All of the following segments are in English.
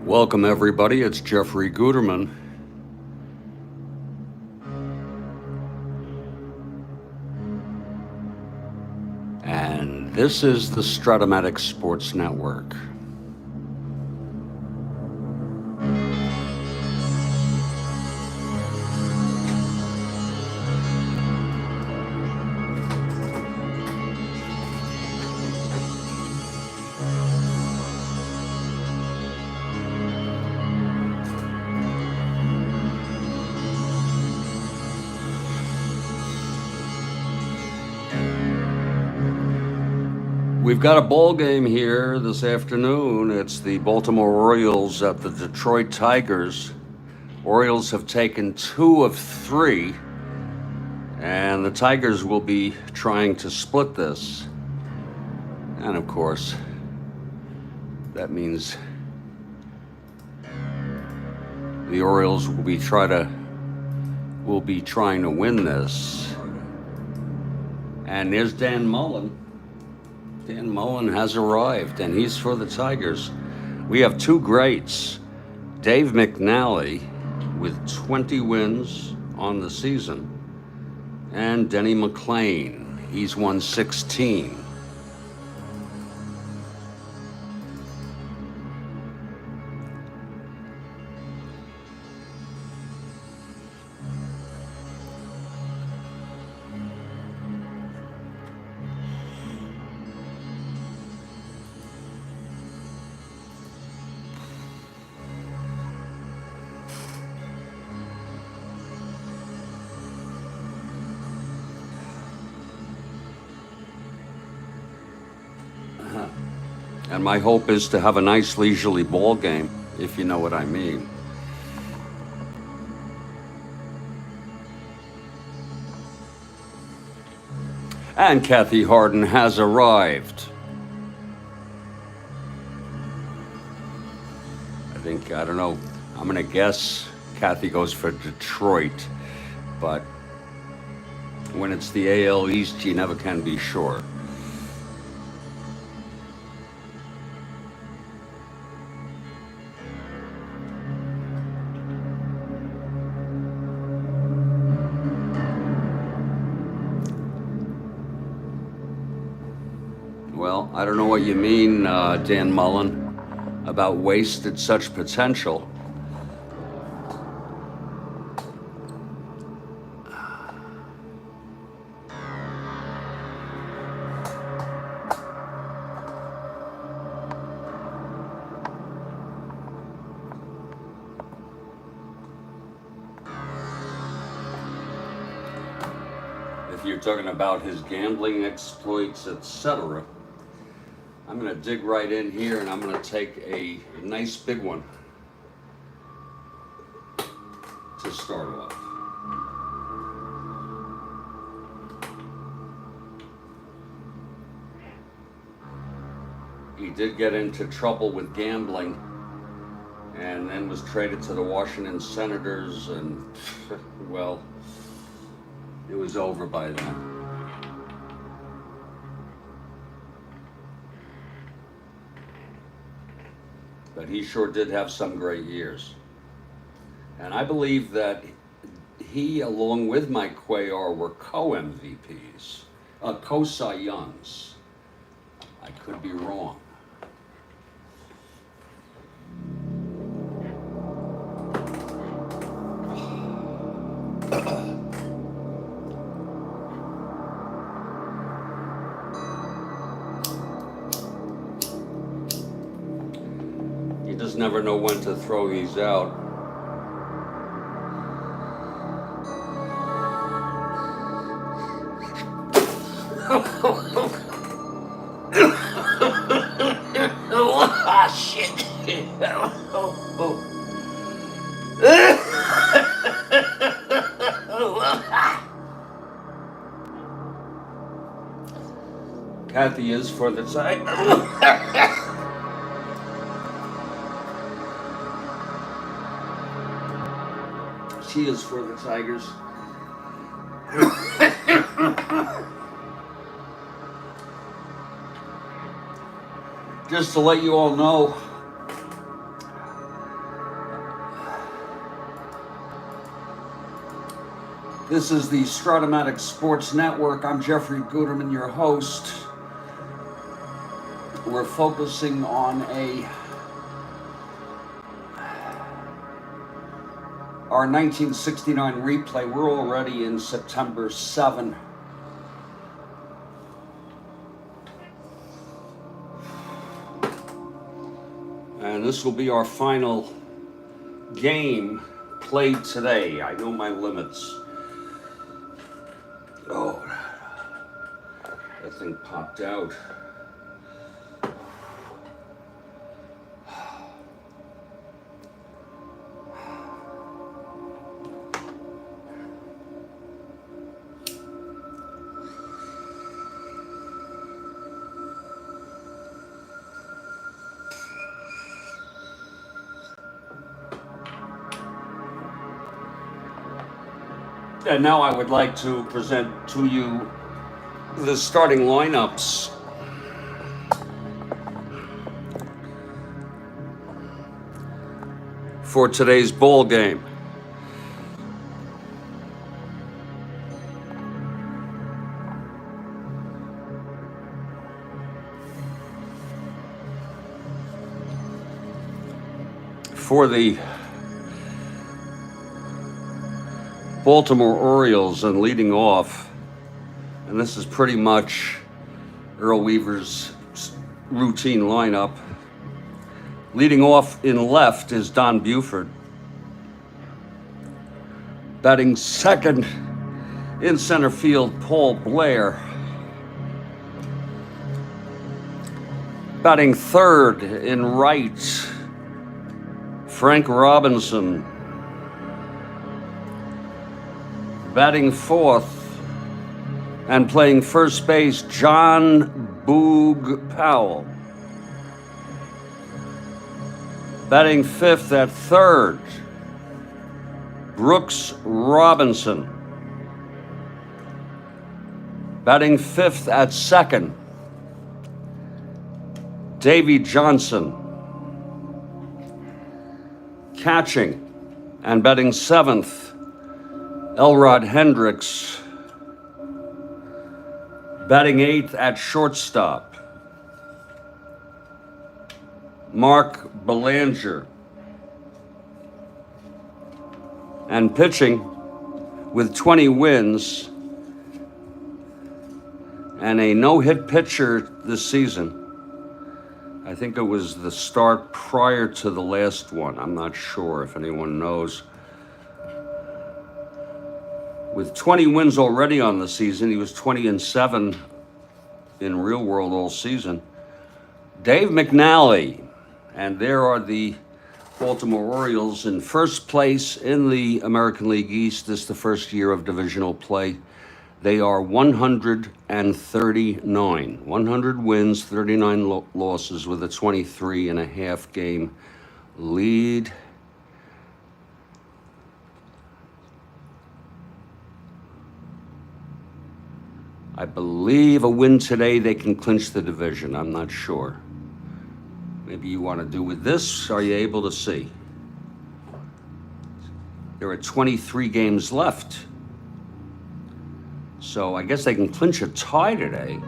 Welcome, everybody. It's Jeffrey Guterman. And this is the Strat-O-Matic Sports Network. We've got a ball game here this afternoon. It's the Baltimore Orioles at the Detroit Tigers. Orioles have taken 2 of 3, and the Tigers will be trying to split this. And of course, that means the Orioles will be trying to win this. And there's Dan Mullen. Dan Mullen has arrived, and he's for the Tigers. We have 2 greats. Dave McNally with 20 wins on the season, and Denny McLain. He's won 16. And my hope is to have a nice leisurely ball game, if you know what I mean. And Kathy Harden has arrived. I don't know, I'm gonna guess Kathy goes for Detroit, but when it's the AL East, you never can be sure. Well, I don't know what you mean, Dan Mullen, about wasted such potential. If you're talking about his gambling exploits, etc., I'm going to dig right in here, and I'm going to take a nice big one to start off. He did get into trouble with gambling and then was traded to the Washington Senators, and well, it was over by then. But he sure did have some great years. And I believe that he, along with Mike Cuellar, were co-MVPs, co-Cy Youngs. I could be wrong. You just never know when to throw these out. Ah, shit. Kathy is for the side. She is for the Tigers. Just to let you all know, This is the Strat-O-Matic Sports Network. I'm Jeffrey Guterman, your host. We're focusing on our 1969 replay. We're already in September 7. And this will be our final game played today. I know my limits. Oh, that thing popped out. And now I would like to present to you the starting lineups for today's ball game. For the Baltimore Orioles, and leading off, and this is pretty much Earl Weaver's routine lineup. Leading off in left is Don Buford. Batting second in center field, Paul Blair. Batting third in right, Frank Robinson. Batting fourth and playing first base, John Boog Powell. Batting fifth at third, Brooks Robinson. Batting fifth at second, Davy Johnson. Catching and batting seventh, Elrod Hendricks. Batting eighth at shortstop, Mark Belanger. And pitching with 20 wins and a no-hit pitcher this season. I think it was the start prior to the last one. I'm not sure if anyone knows. With 20 wins already on the season, he was 20-7 in real world all season. Dave McNally, and there are the Baltimore Orioles in first place in the American League East. This is the first year of divisional play. They are 139, 100 wins, 39 losses with a 23.5 game lead. I believe a win today, they can clinch the division. I'm not sure. Maybe you want to do with this. Are you able to see? There are 23 games left. So I guess they can clinch a tie today.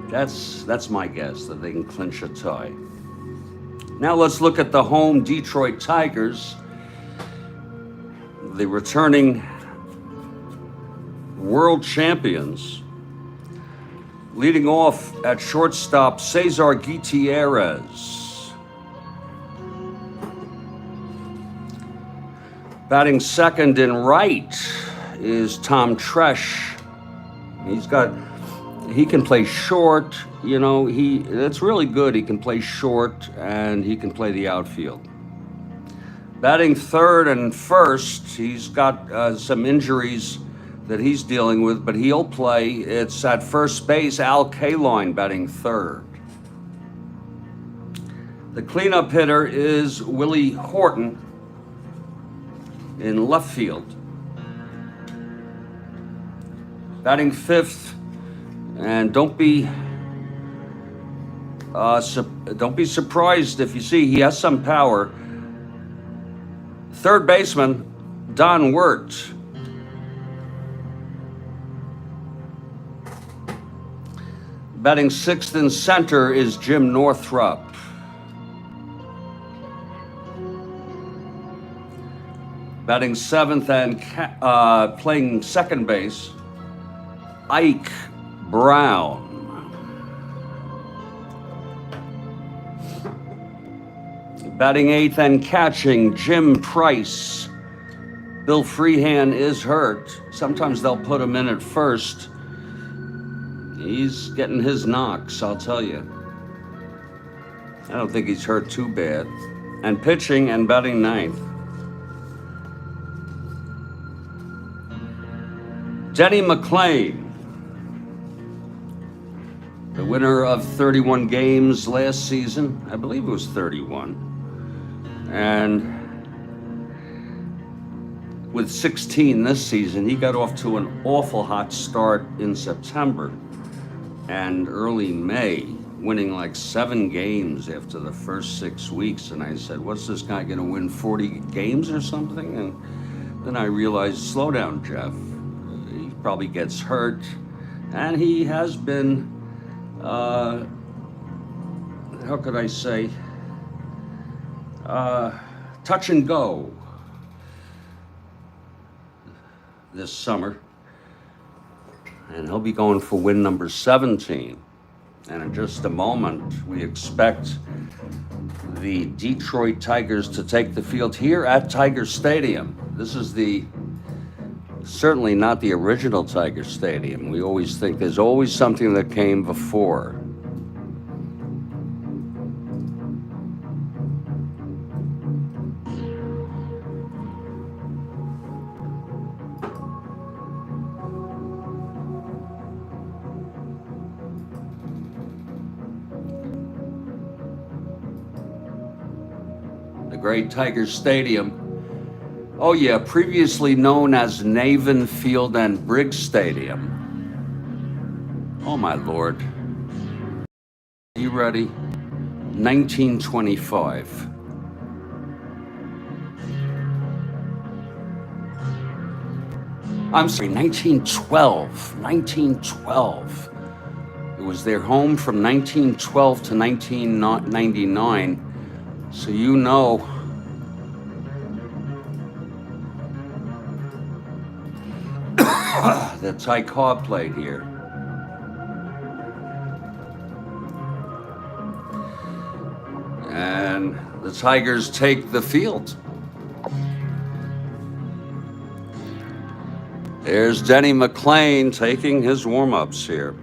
That's my guess, that they can clinch a tie. Now let's look at the home Detroit Tigers. The returning world champions. Leading off at shortstop, Cesar Gutierrez. Batting second in right is Tom Tresh. He can play short, that's really good. He can play short and he can play the outfield. Batting third and first, he's got some injuries that he's dealing with, but he'll play. It's at first base, Al Kaline batting third. The cleanup hitter is Willie Horton in left field. Batting fifth, and don't be surprised if you see he has some power. Third baseman, Don Wirt. Batting sixth in center is Jim Northrup. Batting seventh and playing second base, Ike Brown. Batting eighth and catching, Jim Price. Bill Freehan is hurt. Sometimes they'll put him in at first. He's getting his knocks, I'll tell you. I don't think he's hurt too bad. And pitching and batting ninth, Denny McLain, the winner of 31 games last season. I believe it was 31. And with 16 this season, he got off to an awful hot start in September and early May, winning like 7 games after the first 6 weeks. And I said, what's this guy gonna win, 40 games or something? And then I realized, slow down, Jeff. He probably gets hurt. And he has been, how could I say, touch and go this summer. And he'll be going for win number 17. And in just a moment, we expect the Detroit Tigers to take the field here at Tiger Stadium. This is certainly not the original Tiger Stadium. We always think there's always something that came before. Great Tiger Stadium. Oh yeah, previously known as Navin Field and Briggs Stadium. Oh my Lord. Are you ready? 1925. I'm sorry, 1912. 1912. It was their home from 1912 to 1999. So you know that Ty Cobb played here. And the Tigers take the field. There's Denny McLain taking his warm-ups here.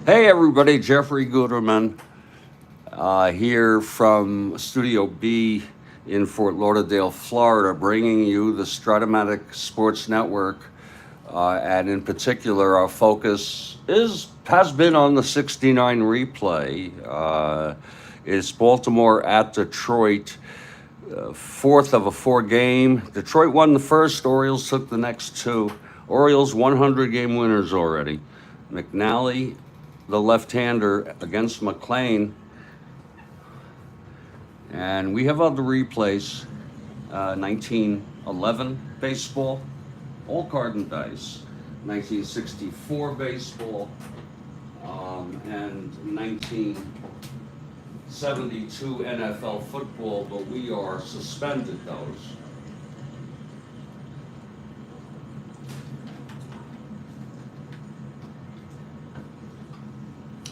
Hey everybody, Jeffrey Guterman here from Studio B in Fort Lauderdale, Florida, bringing you the Strat-O-Matic Sports Network. And in particular, our focus has been on the 69 replay. It's Baltimore at Detroit, fourth of a 4-game. Detroit won the first, Orioles took the next 2. Orioles 100-game winners already. McNally, the left-hander, against McLain. And we have other replays, 1911 baseball, all card and dice, 1964 baseball, and 1972 NFL football, but we are suspended those.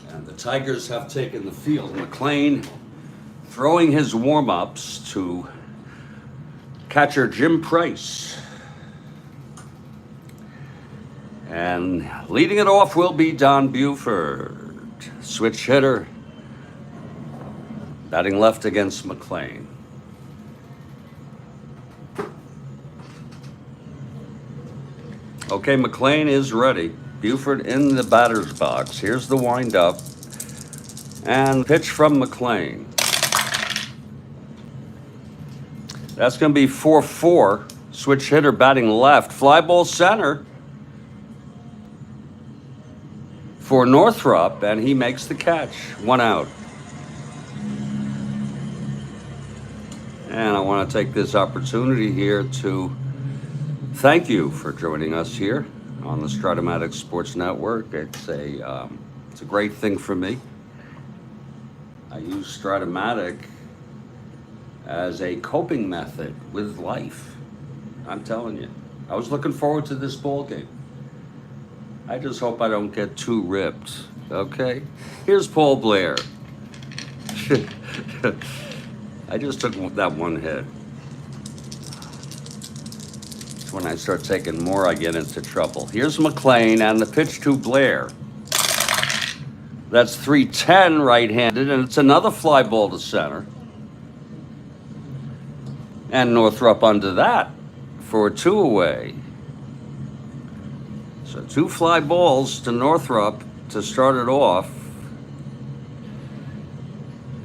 And the Tigers have taken the field. McLain throwing his warm-ups to catcher Jim Price. And leading it off will be Don Buford, switch hitter, batting left against McLain. Okay, McLain is ready. Buford in the batter's box. Here's the windup. And pitch from McLain. That's going to be 4-4. Switch hitter batting left. Fly ball center for Northrop, and he makes the catch. 1 out. And I want to take this opportunity here to thank you for joining us here on the Strat-O-Matic Sports Network. It's a great thing for me. I use Strat-O-Matic as a coping method with life. I'm telling you. I was looking forward to this ball game. I just hope I don't get too ripped, okay? Here's Paul Blair. I just took that one hit. When I start taking more, I get into trouble. Here's McLain and the pitch to Blair. That's 310 right-handed, and it's another fly ball to center. And Northrop under that for a 2 away. So 2 fly balls to Northrop to start it off.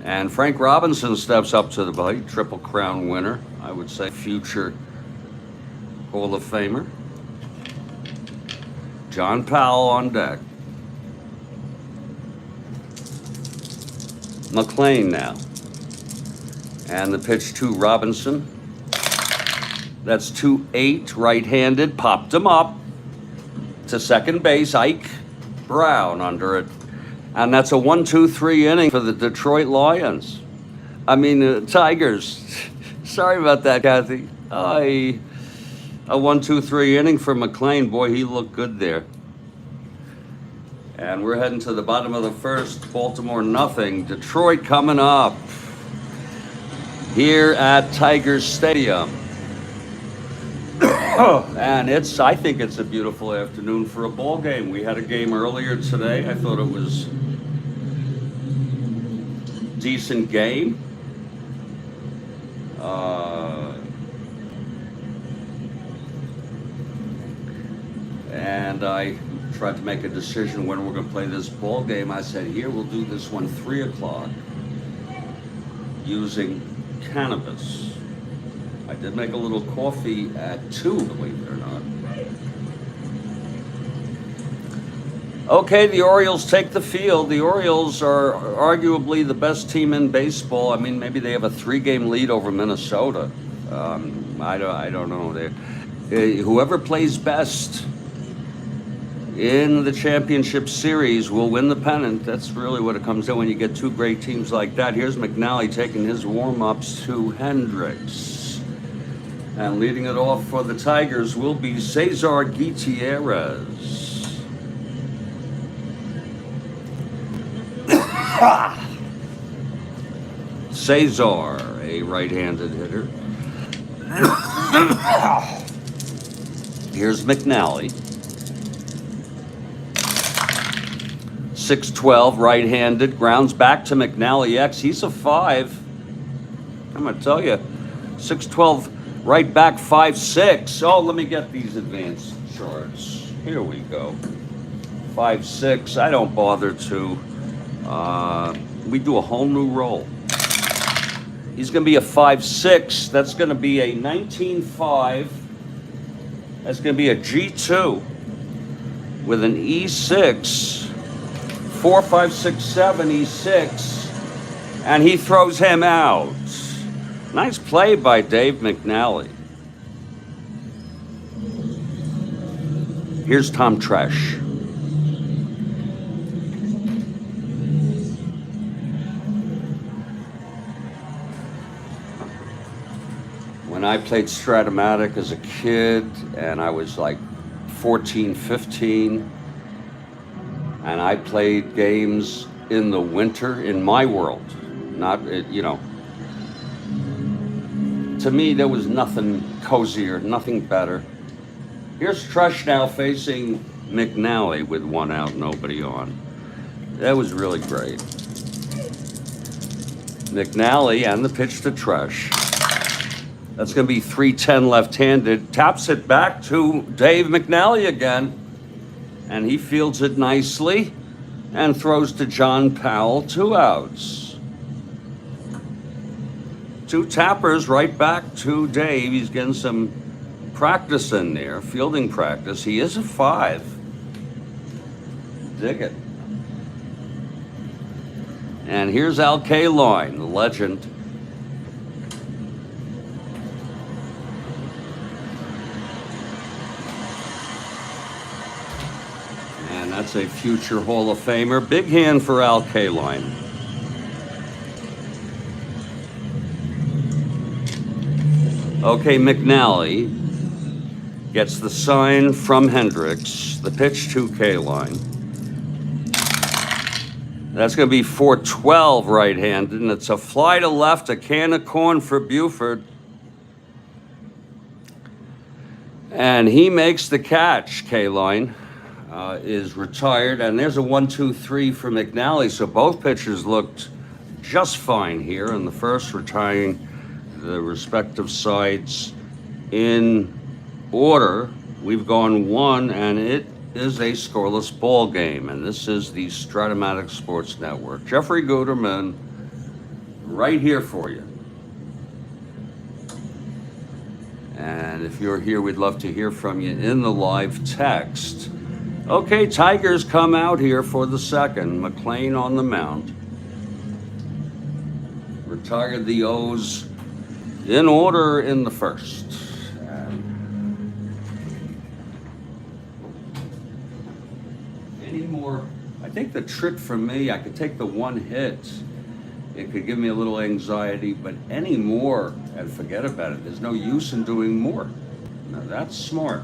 And Frank Robinson steps up to the plate, Triple Crown winner. I would say future Hall of Famer. John Powell on deck. McLain now. And the pitch to Robinson. That's 2-8, right-handed, popped him up to second base. Ike Brown under it. And that's a 1-2-3 inning for the Detroit Lions. I mean, Tigers. Sorry about that, Kathy. A 1-2-3 inning for McLain. Boy, he looked good there. And we're heading to the bottom of the first. Baltimore nothing. Detroit coming up here at Tigers Stadium. And I think it's a beautiful afternoon for a ball game. We had a game earlier today. I thought it was a decent game. And I tried to make a decision when we're going to play this ball game. I said, here, we'll do this one 3 o'clock using cannabis. I did make a little coffee at 2, believe it or not. Okay, the Orioles take the field. The Orioles are arguably the best team in baseball. I mean, maybe they have a 3-game lead over Minnesota. I don't know. Whoever plays best in the championship series will win the pennant. That's really what it comes down when you get 2 great teams like that. Here's McNally taking his warm-ups to Hendricks. And leading it off for the Tigers will be Cesar Gutierrez. Cesar, a right-handed hitter. Here's McNally. 6'12", right-handed, grounds back to McNally X. He's a 5. I'm gonna tell you, 6'12", right back, 5'6". Oh, let me get these advanced charts. Here we go. 5'6". I don't bother to. We do a whole new roll. He's gonna be a 5'6". That's gonna be a 19.5. That's gonna be a G2 with an E6. 4, 5, 6, 7, E6, and he throws him out. Nice play by Dave McNally. Here's Tom Tresh. When I played Strat-O-Matic as a kid, and I was like 14, 15, and I played games in the winter in my world. Not, to me, there was nothing cozier, nothing better. Here's Tresh now facing McNally with 1 out, nobody on. That was really great. McNally and the pitch to Tresh. That's going to be 3-10 left-handed. Taps it back to Dave McNally again. And he fields it nicely and throws to John Powell, 2 outs. 2 tappers right back to Dave. He's getting some practice in there, fielding practice. He is a 5. Dig it. And here's Al Kaline, the legend. And that's a future Hall of Famer. Big hand for Al Kaline. Okay, McNally gets the sign from Hendricks. The pitch to Kaline. That's going to be 4-12 right-handed, and it's a fly to left, a can of corn for Buford. And he makes the catch. Kaline is retired, and there's a 1-2-3 for McNally. So both pitchers looked just fine here in the first, retiring the respective sides in order. We've gone 1, and it is a scoreless ball game, and this is the Strat-O-Matic Sports Network. Jeffrey Guterman, right here for you. And if you're here, we'd love to hear from you in the live text. Okay, Tigers come out here for the second. McLain on the mound. Retired the O's in order in the first. I think the trick for me, I could take the 1 hit. It could give me a little anxiety, but any more, and forget about it. There's no use in doing more. Now that's smart.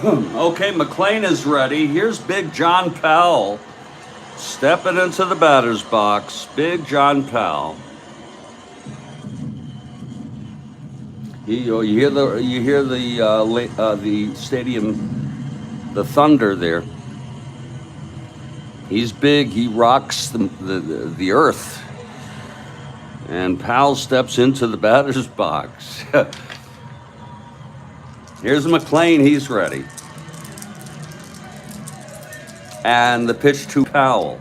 Okay, McLain is ready. Here's Big John Powell stepping into the batter's box. Big John Powell. You hear the stadium, the thunder there. He's big. He rocks the earth. And Powell steps into the batter's box. Here's McLain, he's ready. And the pitch to Powell.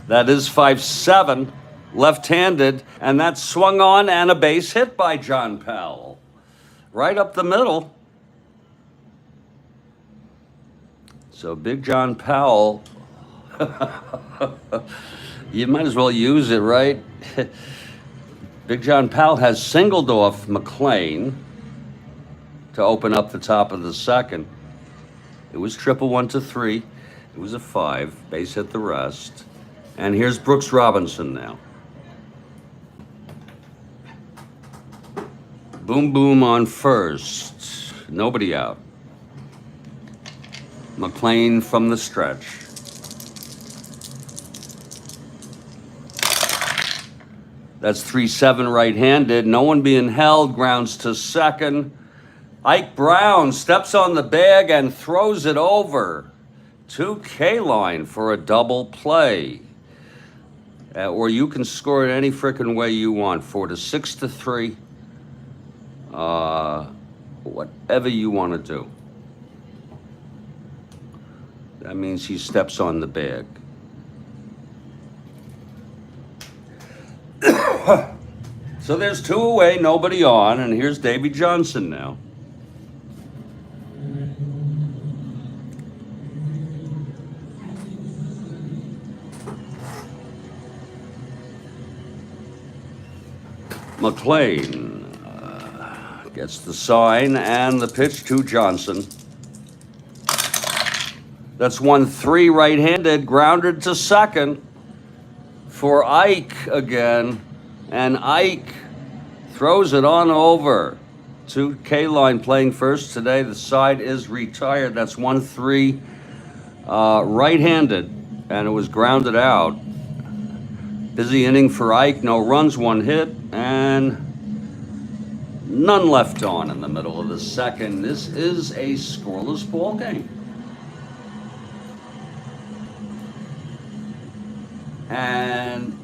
That is 5-7, left-handed, and that's swung on and a base hit by John Powell. Right up the middle. So Big John Powell, you might as well use it, right? Big John Powell has singled off McLain to open up the top of the second. It was 1-1-3. It was a 5. Base hit the rest. And here's Brooks Robinson now. Boom, boom on first. Nobody out. McLain from the stretch. That's 3-7 right-handed. No one being held. Grounds to second. Ike Brown steps on the bag and throws it over to Kaline for a double play. Or you can score it any frickin' way you want. 4-6-3. Whatever you want to do. That means he steps on the bag. So there's 2 away, nobody on, and here's Davy Johnson now. McLain gets the sign and the pitch to Johnson. That's 1-3 right-handed, grounded to second for Ike again. And Ike throws it on over to Kaline playing first today. The side is retired. That's 1-3 right-handed, and it was grounded out. Busy inning for Ike, no runs, one hit, and none left on in the middle of the second. This is a scoreless ball game. And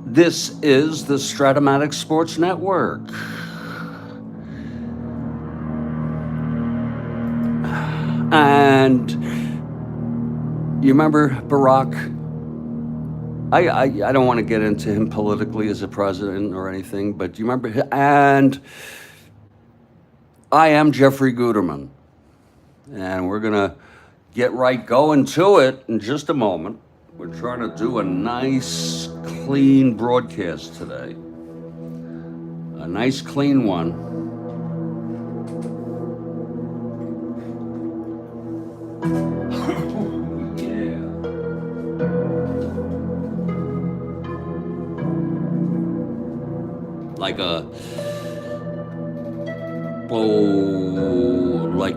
this is the Strat-O-Matic Sports Network. And you remember Barack? I don't want to get into him politically as a president or anything, but you remember? And I am Jeffrey Guterman. And we're going to get right going to it in just a moment. We're trying to do a nice, clean broadcast today. A nice, clean one. Yeah. Like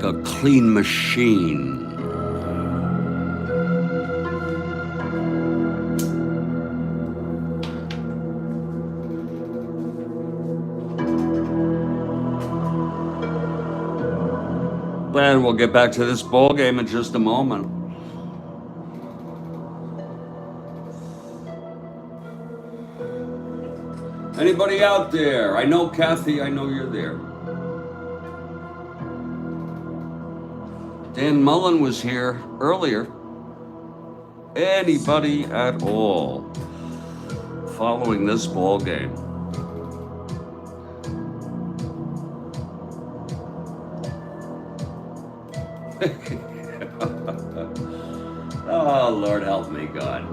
a clean machine. And we'll get back to this ball game in just a moment. Anybody out there? I know, Kathy, I know you're there. Dan Mullen was here earlier. Anybody at all following this ball game? Oh, Lord help me, God.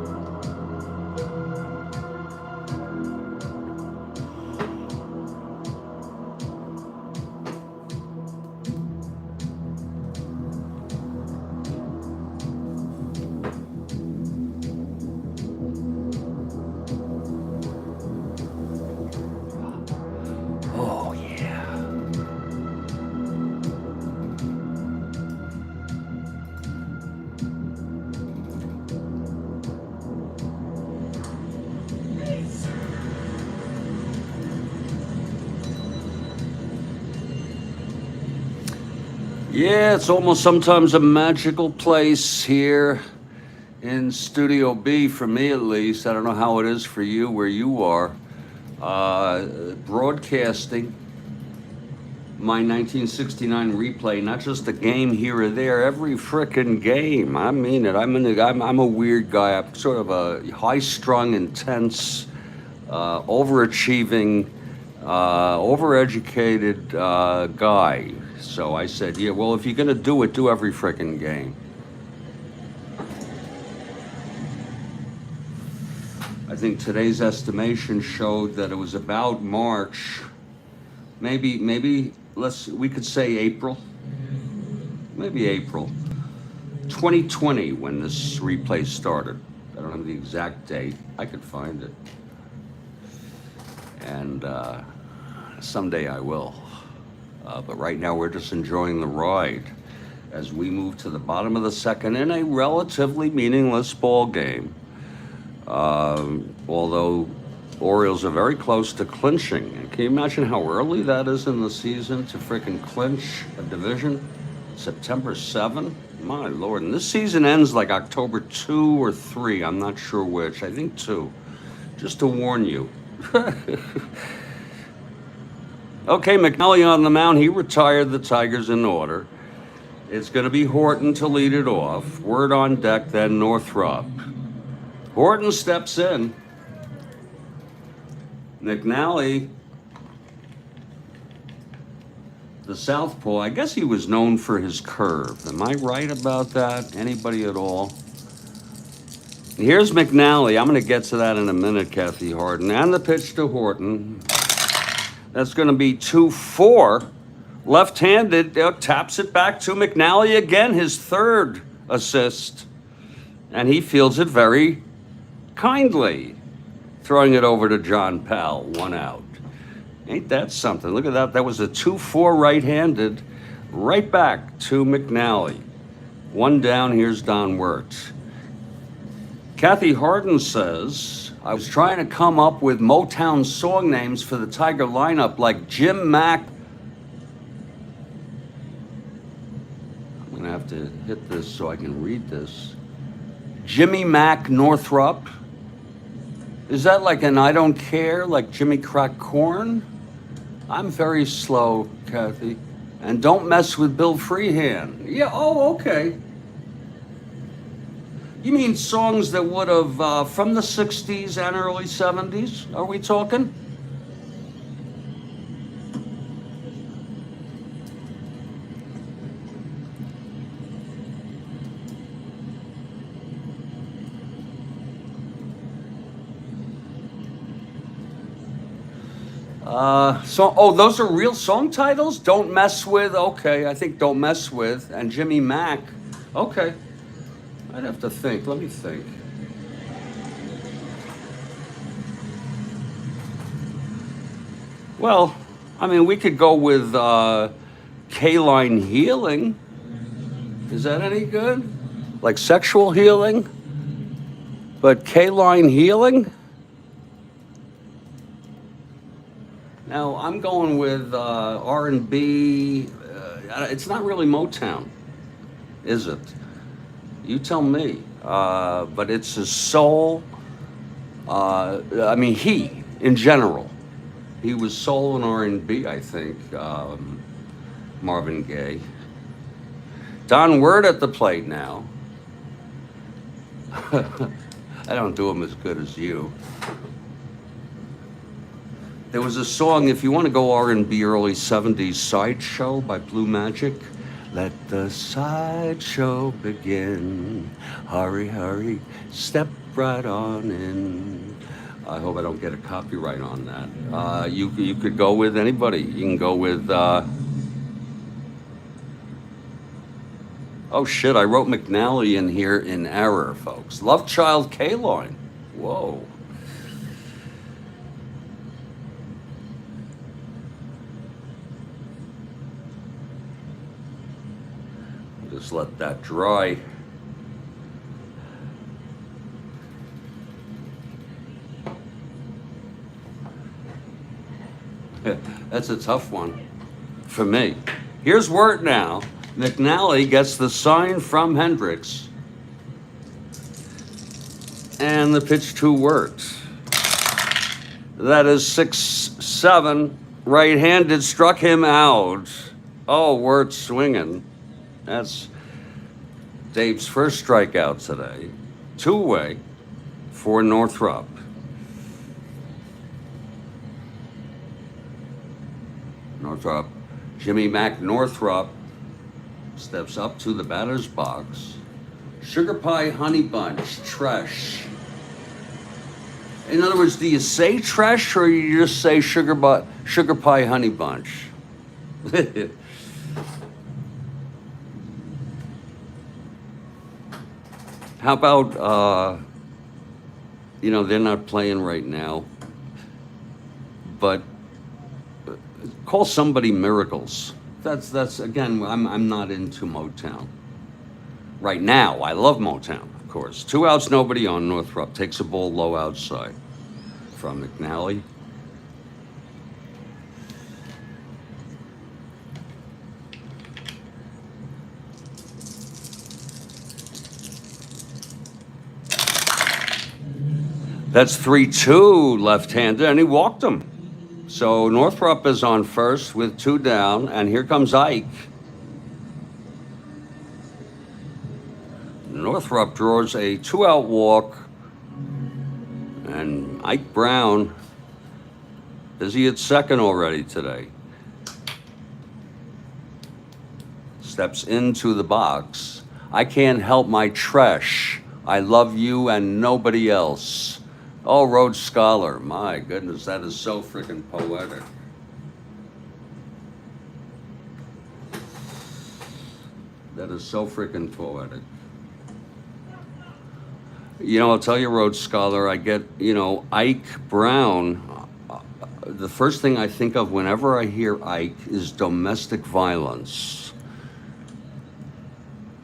Oh, yeah. Yeah, it's almost sometimes a magical place here in Studio B, for me at least. I don't know how it is for you where you are. Broadcasting my 1969 replay, not just a game here or there, every frickin' game. I mean it. I'm a weird guy. I'm sort of a high-strung, intense, overachieving, overeducated guy. So I said, yeah, well, if you're going to do it, do every frickin' game. I think today's estimation showed that it was about March, maybe we could say April, maybe April 2020 when this replay started. I don't have the exact date. I could find it. And someday I will. But right now we're just enjoying the ride as we move to the bottom of the second in a relatively meaningless ball game. Although Orioles are very close to clinching. And can you imagine how early that is in the season to frickin' clinch a division? September 7? My Lord. And this season ends like October 2 or 3. I'm not sure which. I think 2. Just to warn you. Okay, McNally on the mound. He retired the Tigers in order. It's going to be Horton to lead it off. Word on deck, then Northrop. Horton steps in. McNally, the southpaw, I guess he was known for his curve. Am I right about that? Anybody at all? Here's McNally. I'm going to get to that in a minute, Kathy Harden. And the pitch to Horton. That's going to be 2-4. Left-handed, taps it back to McNally again, his third assist. And he fields it very kindly, throwing it over to John Powell, 1 out. Ain't that something? Look at that. That was a 2-4 right-handed, right back to McNally. 1 down, here's Don Wirtz. Kathy Harden says, I was trying to come up with Motown song names for the Tiger lineup like Jim Mack. I'm going to have to hit this so I can read this. Jimmy Mack Northrop. Is that like an I don't care, like Jimmy Crack Corn? I'm very slow, Kathy. And don't mess with Bill Freehand. Yeah, oh, okay. You mean songs that would have, from the 60s and early 70s, are we talking? Those are real song titles? Don't Mess With, okay, I think Don't Mess With, and Jimmy Mack, okay. I'd have to think, let me think. Well, I mean, we could go with K-Line Healing. Is that any good? Like Sexual Healing? But K-Line Healing? Now, I'm going with R&B. It's not really Motown, is it? You tell me. But it's a soul. He, in general. He was soul and R&B, I think. Marvin Gaye. Don Word at the plate now. I don't do him as good as you. There was a song, if you want to go R&B early 70s, Sideshow by Blue Magic. Let the sideshow begin. Hurry, hurry, step right on in. I hope I don't get a copyright on that. You could go with anybody. You can go with... Oh shit, I wrote McNally in here in error, folks. Love Child K-Line. Whoa. Just let that dry. That's a tough one for me. Here's Wirt now. McNally gets the sign from Hendricks. And the pitch to Wirt. That is 6-7. Right-handed, struck him out. Oh, Wirt swinging. That's Dave's first strikeout today. Two-way for Northrop. Northrop. Jimmy Mack Northrop steps up to the batter's box. Sugar Pie Honey Bunch, Tresh. In other words, do you say Tresh or you just say Sugar Pie Honey Bunch? How about, they're not playing right now, but call somebody Miracles. That's again, I'm not into Motown. Right now, I love Motown, of course. 2 outs, nobody on. Northrop takes a ball low outside from McNally. That's 3-2 left-handed, and he walked him. So Northrop is on first with 2 down, and here comes Ike. Northrop draws a 2-out walk, and Ike Brown, busy at second already today, steps into the box. I can't help my Tresh. I love you and nobody else. Oh, Rhodes Scholar, my goodness, that is so freaking poetic. That is so freaking poetic. I'll tell you, Rhodes Scholar, I get, Ike Brown. The first thing I think of whenever I hear Ike is domestic violence.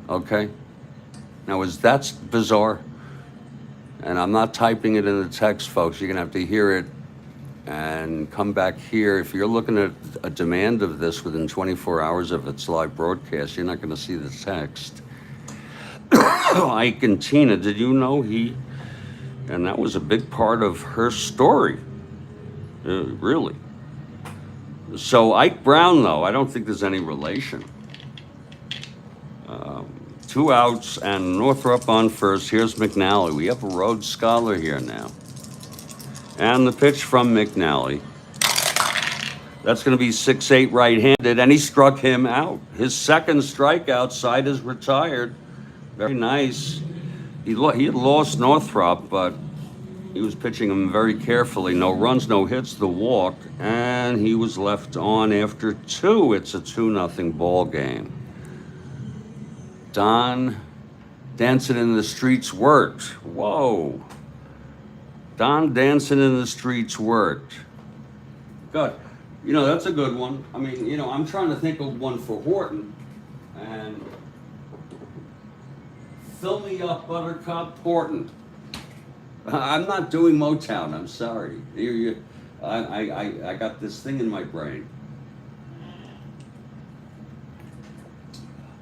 Okay? Now, is that bizarre? And I'm not typing it in the text, folks. You're going to have to hear it and come back here. If you're looking at a demand of this within 24 hours of its live broadcast, you're not going to see the text. Ike and Tina, did you know and that was a big part of her story, really. So Ike Brown, though, I don't think there's any relation. 2 outs and Northrop on first. Here's McNally. We have a Rhodes Scholar here now. And the pitch from McNally. That's going to be 6-8 right-handed, and he struck him out. His second strikeout. Side is retired. Very nice. He had lost Northrop, but he was pitching him very carefully. No runs, no hits, the walk, and he was left on after 2. It's a 2-0 ball game. Don Dancing in the Streets worked. Whoa. Don Dancing in the Streets worked. Good. That's a good one. I mean, I'm trying to think of one for Horton. And fill me up, Buttercup Horton. I'm not doing Motown. I'm sorry. I got this thing in my brain.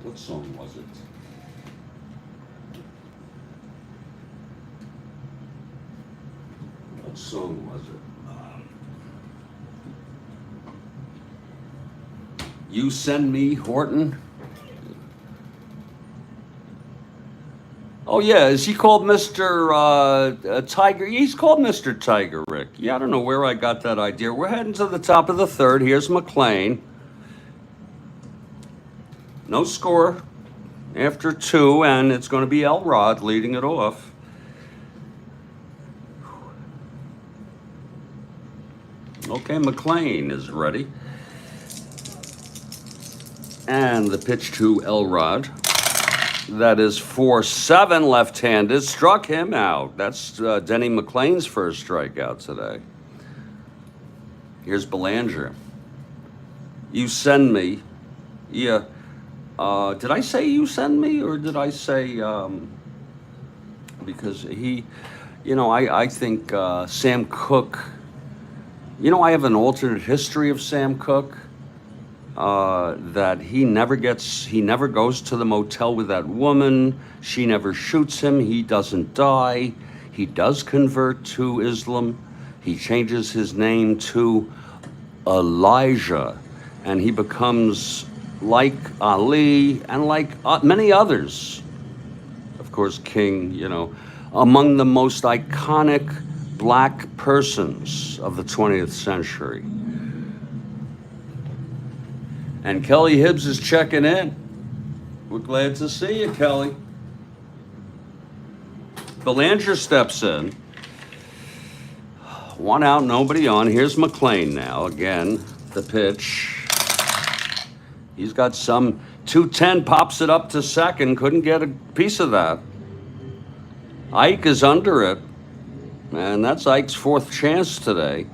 What song was it? What song was it? You Send Me, Horton? Oh, yeah. Is he called Mr. Tiger? He's called Mr. Tiger, Rick. Yeah, I don't know where I got that idea. We're heading to the top of the third. Here's McLain. No score after 2, and it's going to be Elrod leading it off. Okay, McLain is ready. And the pitch to Elrod. That is 4-7 left-handed. Struck him out. That's Denny McLain's first strikeout today. Here's Belanger. You Send Me. Yeah. Did I say You Send Me, or did I say, because he, I think Sam Cooke, I have an alternate history of Sam Cooke, that he never goes to the motel with that woman. She never shoots him. He doesn't die. He does convert to Islam. He changes his name to Elijah, and he becomes like Ali and like many others. Of course, King, among the most iconic black persons of the 20th century. And Kelly Hibbs is checking in. We're glad to see you, Kelly. Belanger steps in. 1 out, nobody on. Here's McLain now. Again, the pitch. He's got some 210, pops it up to second. Couldn't get a piece of that. Ike is under it. And that's Ike's 4th chance today.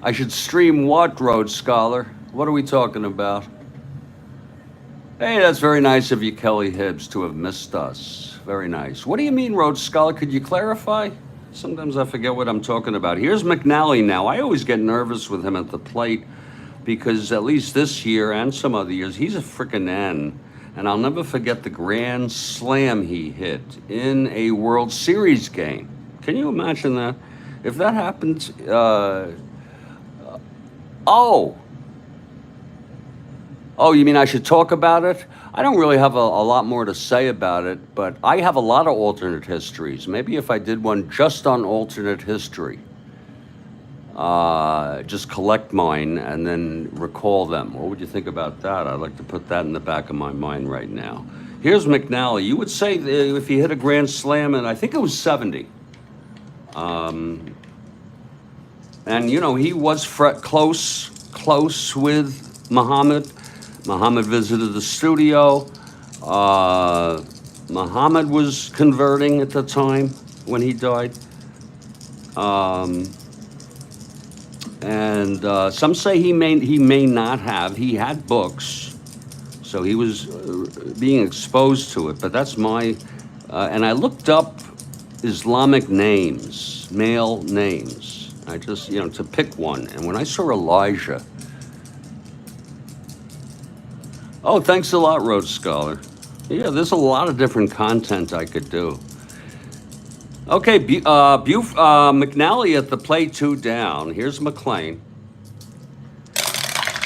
I should stream what, Rhodes Scholar? What are we talking about? Hey, that's very nice of you, Kelly Hibbs, to have missed us. Very nice. What do you mean, Rhodes Scholar? Could you clarify? Sometimes I forget what I'm talking about. Here's McNally now. I always get nervous with him at the plate because at least this year and some other years, he's a frickin' N. And I'll never forget the grand slam he hit in a World Series game. Can you imagine that? If that happened, Oh, you mean I should talk about it? I don't really have a lot more to say about it, but I have a lot of alternate histories. Maybe if I did one just on alternate history, just collect mine and then recall them. What would you think about that? I'd like to put that in the back of my mind right now. Here's McNally. You would say if he hit a grand slam, and I think it was 70. And, he was close with Muhammad. Muhammad visited the studio. Muhammad was converting at the time when he died. And some say he may not have. He had books. So he was being exposed to it, but that's my, and I looked up Islamic names, male names. I just, to pick one. And when I saw Elijah, oh, thanks a lot, Rhodes Scholar. Yeah, there's a lot of different content I could do. Okay, McNally at the plate, 2 down. Here's McLain.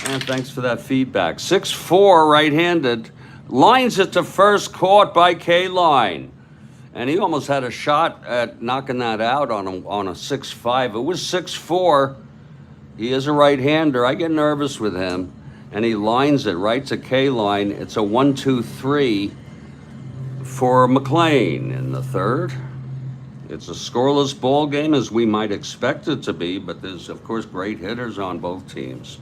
And thanks for that feedback. 6-4, right-handed. Lines it to first, caught by K-Line. And he almost had a shot at knocking that out on a 6-5. It was 6-4. He is a right-hander. I get nervous with him. And he lines it right to K-Line. It's a 1-2-3 for McLain in the third. It's a scoreless ball game, as we might expect it to be, but there's, of course, great hitters on both teams.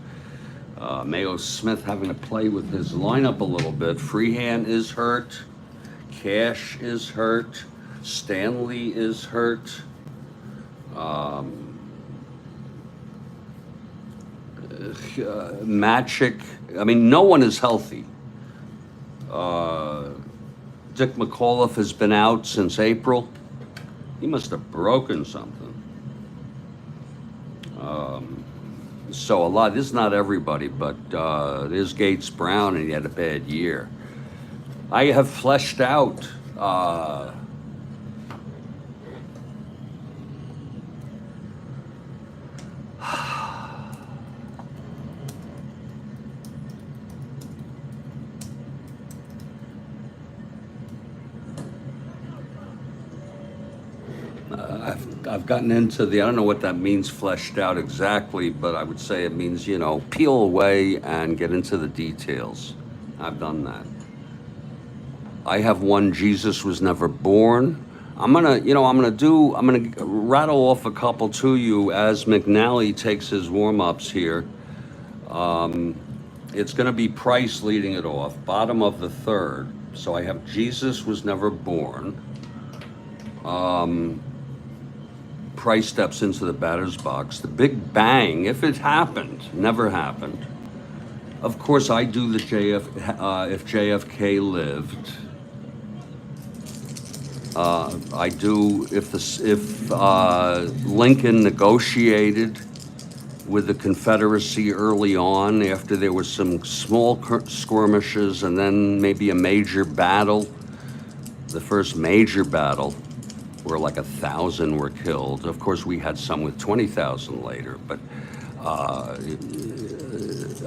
Mayo Smith having to play with his lineup a little bit. Freehand is hurt. Cash is hurt. Stanley is hurt. Magic. I mean, no one is healthy. Dick McAuliffe has been out since April. He must have broken something. So a lot, this is not everybody, but there's Gates Brown, and he had a bad year. I have fleshed out I've gotten into I don't know what that means, fleshed out exactly, but I would say it means, peel away and get into the details. I've done that. I have one, Jesus Was Never Born. I'm gonna rattle off a couple to you as McNally takes his warm-ups here. It's gonna be Price leading it off, bottom of the third. So I have Jesus Was Never Born. Price steps into the batter's box. The Big Bang, if it happened, never happened. Of course, I do the if JFK lived. I do if Lincoln negotiated with the Confederacy early on, after there was some small skirmishes and then maybe a major battle. The first major battle, where like 1,000 were killed. Of course, we had some with 20,000 later, but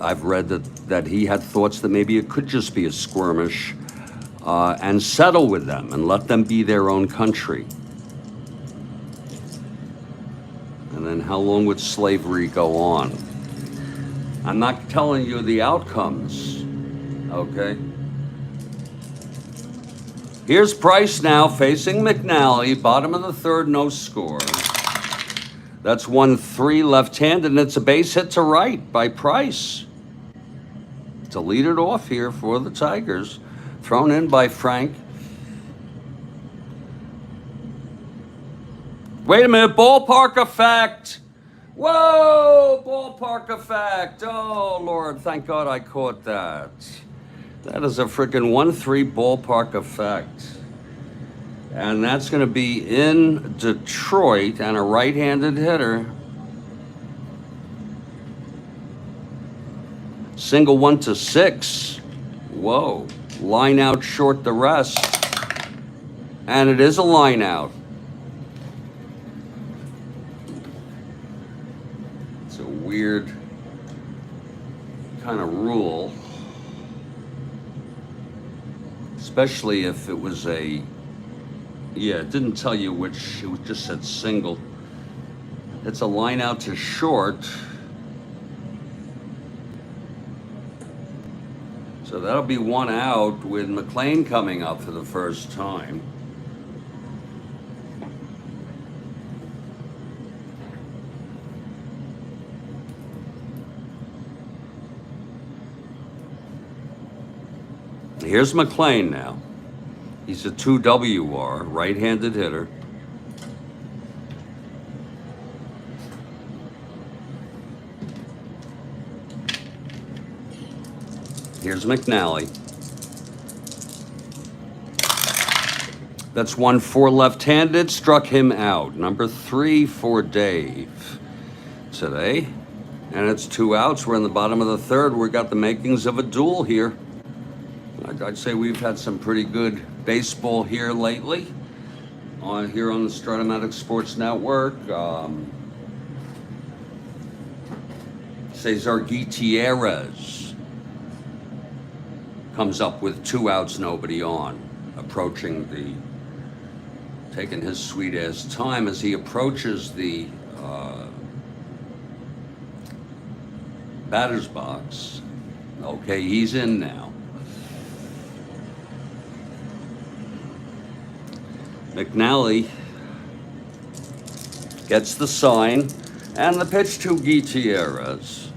I've read that he had thoughts that maybe it could just be a skirmish, and settle with them and let them be their own country. And then how long would slavery go on? I'm not telling you the outcomes, okay? Here's Price now facing McNally, bottom of the third, no score. That's 1-3 left-handed, and it's a base hit to right by Price to lead it off here for the Tigers. Thrown in by Frank. Wait a minute, ballpark effect. Whoa, ballpark effect. Oh, Lord, thank God I caught that. That is a freaking 1-3 ballpark effect. And that's going to be in Detroit, and a right-handed hitter. Single 1-6. Whoa. Line out short the rest. And it is a line out. It's a weird kind of rule. Especially if it was it didn't tell you which, it just said single. It's a line out to short. So that'll be one out with McLain coming up for the first time. Here's McLain now. He's a 2WR, right-handed hitter. Here's McNally. That's 1-4 left-handed, struck him out. Number 3 for Dave today. And it's 2 outs. We're in the bottom of the third. We've got the makings of a duel here. I'd say we've had some pretty good baseball here lately. Here on the Strat-O-Matic Sports Network. Cesar Gutierrez comes up with 2 outs, nobody on. Taking his sweet ass time as he approaches the batter's box. Okay, he's in now. McNally gets the sign and the pitch to Gutierrez.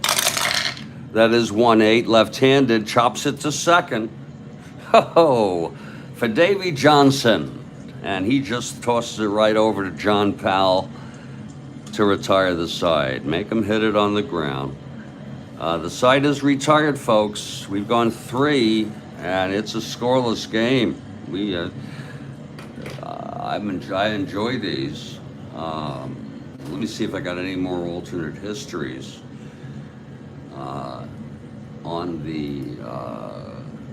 That is 1-8, left-handed, chops it to second. Oh, for Davey Johnson. And he just tosses it right over to John Powell to retire the side. Make him hit it on the ground. The side is retired, folks. We've gone 3, and it's a scoreless game. I enjoy these. Let me see if I got any more alternate histories on the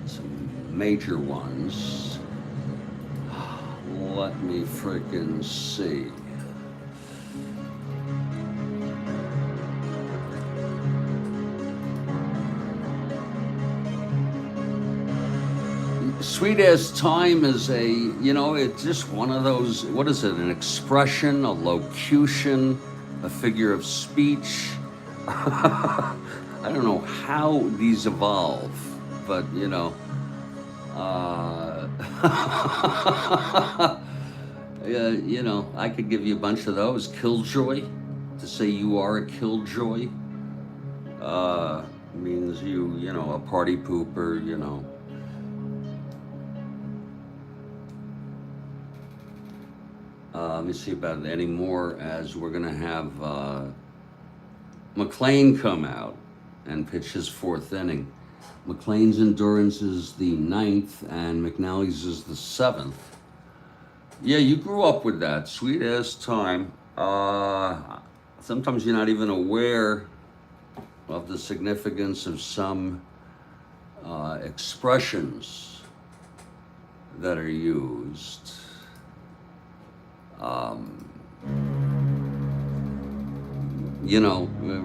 some major ones. Let me frickin' see. Sweet as time is it's just one of those, what is it, an expression, a locution, a figure of speech. I don't know how these evolve, but I could give you a bunch of those. Killjoy, to say you are a killjoy, means a party pooper, Let me see about any more, as we're gonna have McLain come out and pitch his 4th inning. McLain's endurance is the 9th, and McNally's is the 7th. Yeah, you grew up with that. Sweet ass time. Sometimes you're not even aware of the significance of some expressions that are used.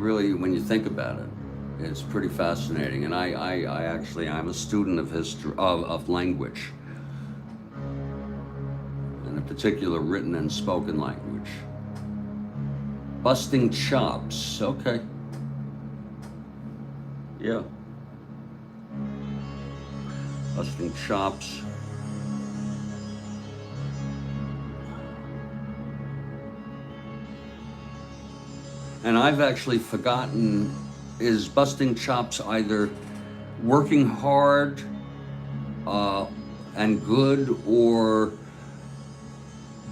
Really, when you think about it, it's pretty fascinating. And I'm a student of history, of language, and in particular written and spoken language. Busting chops, okay. Yeah. Busting chops. And I've actually forgotten, is busting chops either working hard and good, or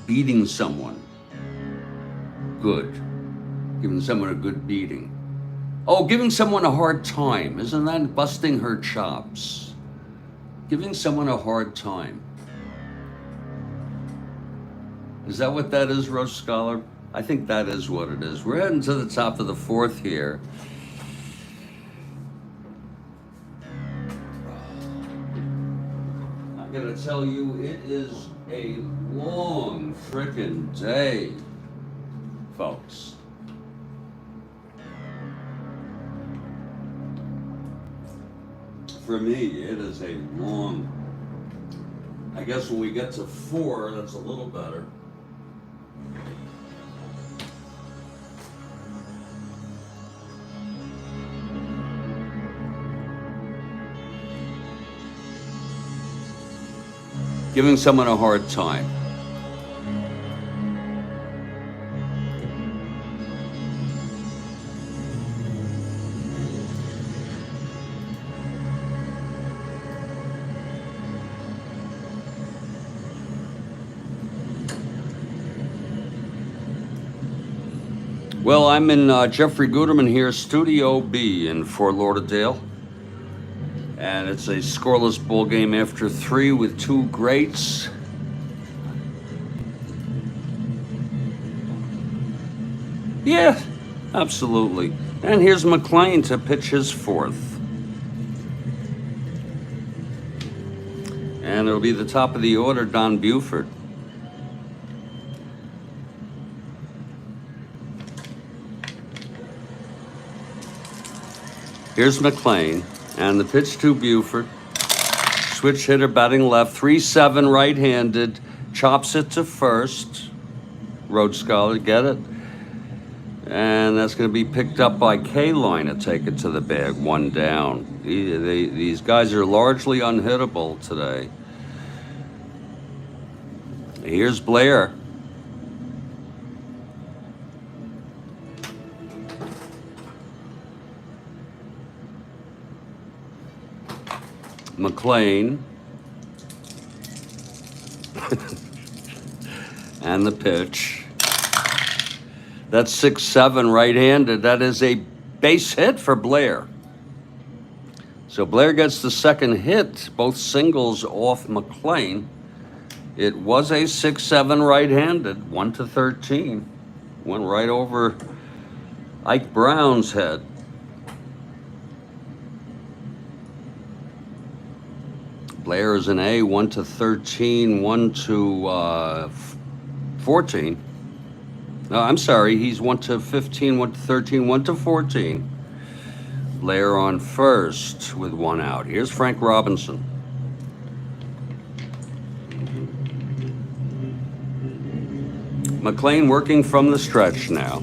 beating someone good, giving someone a good beating? Oh, giving someone a hard time. Isn't that busting her chops? Giving someone a hard time. Is that what that is, Rose Scholar? I think that is what it is. We're heading to the top of the 4th here. I'm gonna tell you, it is a long frickin' day, folks. For me, it is a long. I guess when we get to 4, that's a little better. Giving someone a hard time. Well, I'm in Jeffrey Guterman here, Studio B in Fort Lauderdale. And it's a scoreless ball game after 3 with 2 greats. Yeah, absolutely. And here's McLain to pitch his fourth. And it'll be the top of the order, Don Buford. Here's McLain, and the pitch to Buford. Switch hitter batting left, 3-7 right-handed, chops it to first. Rhodes Scholar, get it? And that's going to be picked up by K-Line to take it to the bag, one down. These guys are largely unhittable today. Here's Blair. McLain. And the pitch. That's 6-7 right-handed. That is a base hit for Blair. So Blair gets the second hit, both singles off McLain. It was a 6-7 right-handed, 1-13. Went right over Ike Brown's head. Blair is an A, 1-13, 1-14. No, I'm sorry, he's 1-15, 1-13, 1-14. Blair on first with one out. Here's Frank Robinson. McLain working from the stretch now.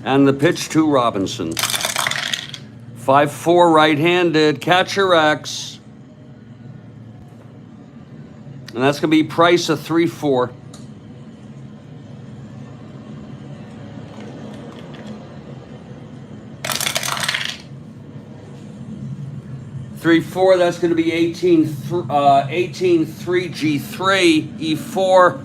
And the pitch to Robinson. 5-4 right-handed, catcher X. And that's going to be Price, a 3-4. That's going to be 18-3 G3, E4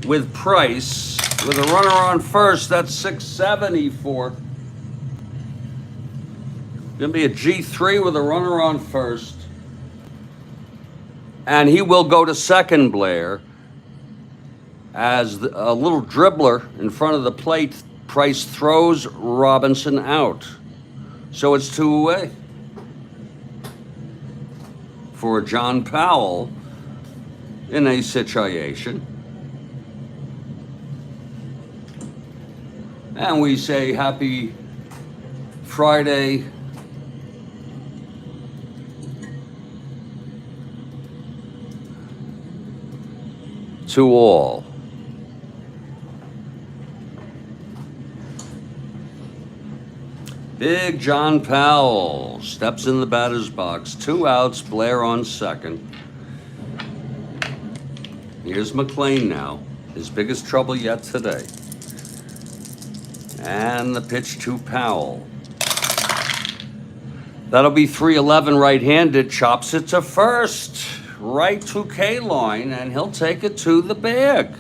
with Price. With a runner on first, that's 6-7 E4. Gonna be a G3 with a runner on first. And he will go to second, Blair. As a little dribbler in front of the plate, Price throws Robinson out. So it's 2 away for John Powell in a situation. And we say happy Friday to all. Big John Powell steps in the batter's box. 2 outs, Blair on second. Here's McLain now. His biggest trouble yet today. And the pitch to Powell. That'll be 3-11 right-handed, chops it to first, right to K-Line, and he'll take it to the bag.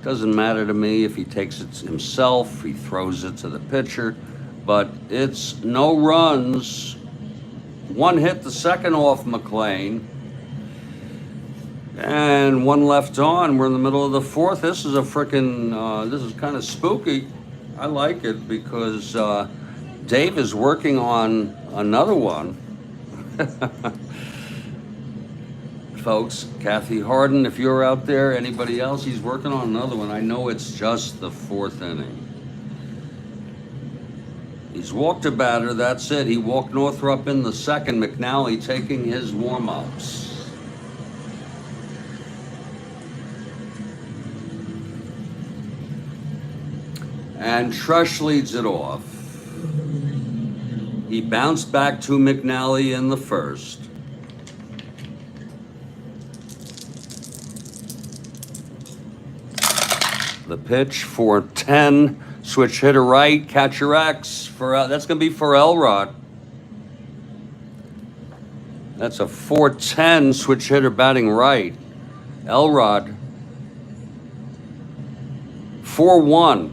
Doesn't matter to me if he takes it himself, he throws it to the pitcher, but it's no runs. 1 hit, the second off McLain, and 1 left on. We're in the middle of the 4th. This is a frickin', this is kind of spooky. I like it because Dave is working on another one. Folks, Kathy Harden, if you're out there, anybody else, he's working on another one. I know it's just the 4th inning. He's walked a batter, that's it. He walked Northrup in the 2nd, McNally taking his warm-ups. And Trush leads it off. He bounced back to McNally in the 1st. The pitch for 10, switch hitter right, catcher X. That's going to be for Elrod. That's a 4-10 switch hitter batting right. Elrod. 4-1.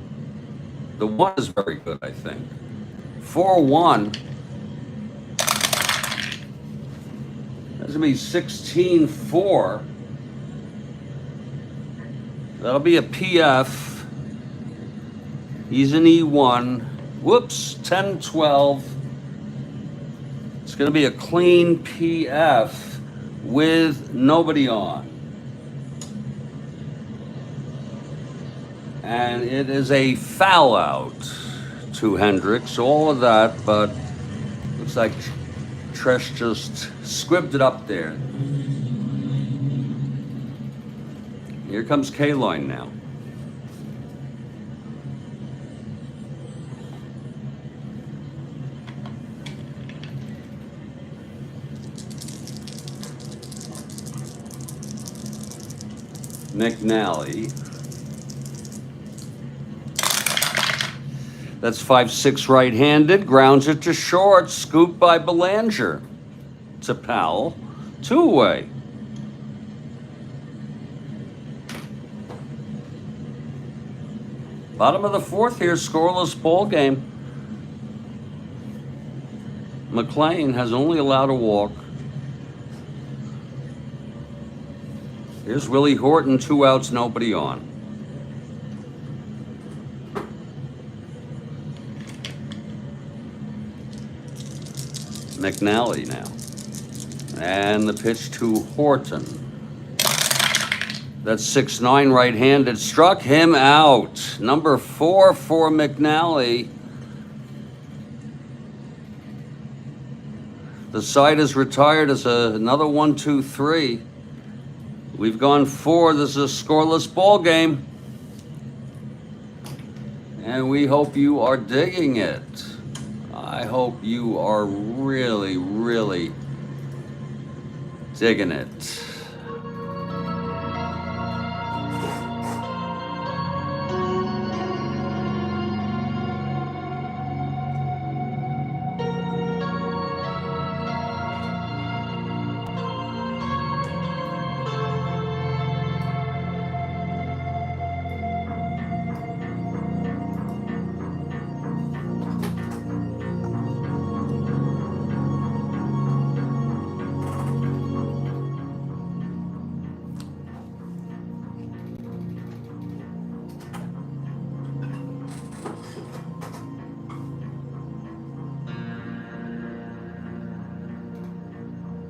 The 1 is very good, I think. 4-1. That's going to be 16-4. That'll be a PF. He's an E1. Whoops, 10-12. It's going to be a clean PF with nobody on. And it is a foul out to Hendricks, all of that, but looks like Tresh just squibbed it up there. Here comes K-Line now. McNally. That's 5-6 right-handed. Grounds it to short. Scooped by Belanger. To Powell. Two-way. Bottom of the fourth here. Scoreless ball game. McLain has only allowed a walk. Here's Willie Horton. 2 outs, nobody on. McNally now. And the pitch to Horton. That's 6-9 right-handed. Struck him out. Number 4 for McNally. The side is retired as another 1-2-3. We've gone 4. This is a scoreless ball game. And we hope you are digging it. I hope you are really, really digging it.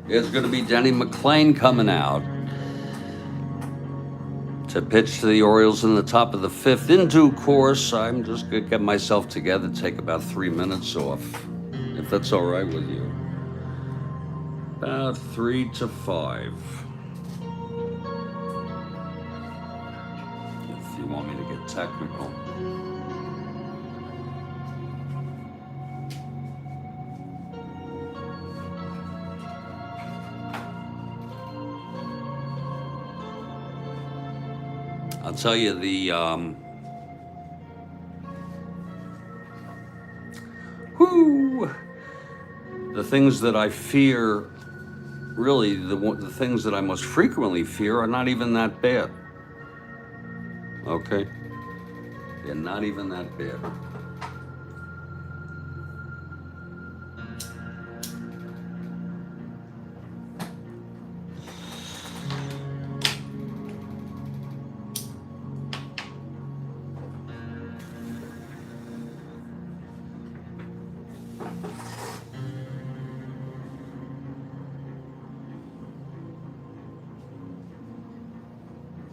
It's going to be Denny McLain coming out to pitch to the Orioles in the top of the 5th. In due course, I'm just going to get myself together, take about 3 minutes off, if that's all right with you. About 3 to 5. If you want me to get technical. I'll tell you the things that I fear, really the things that I most frequently fear are not even that bad. Okay? They're not even that bad.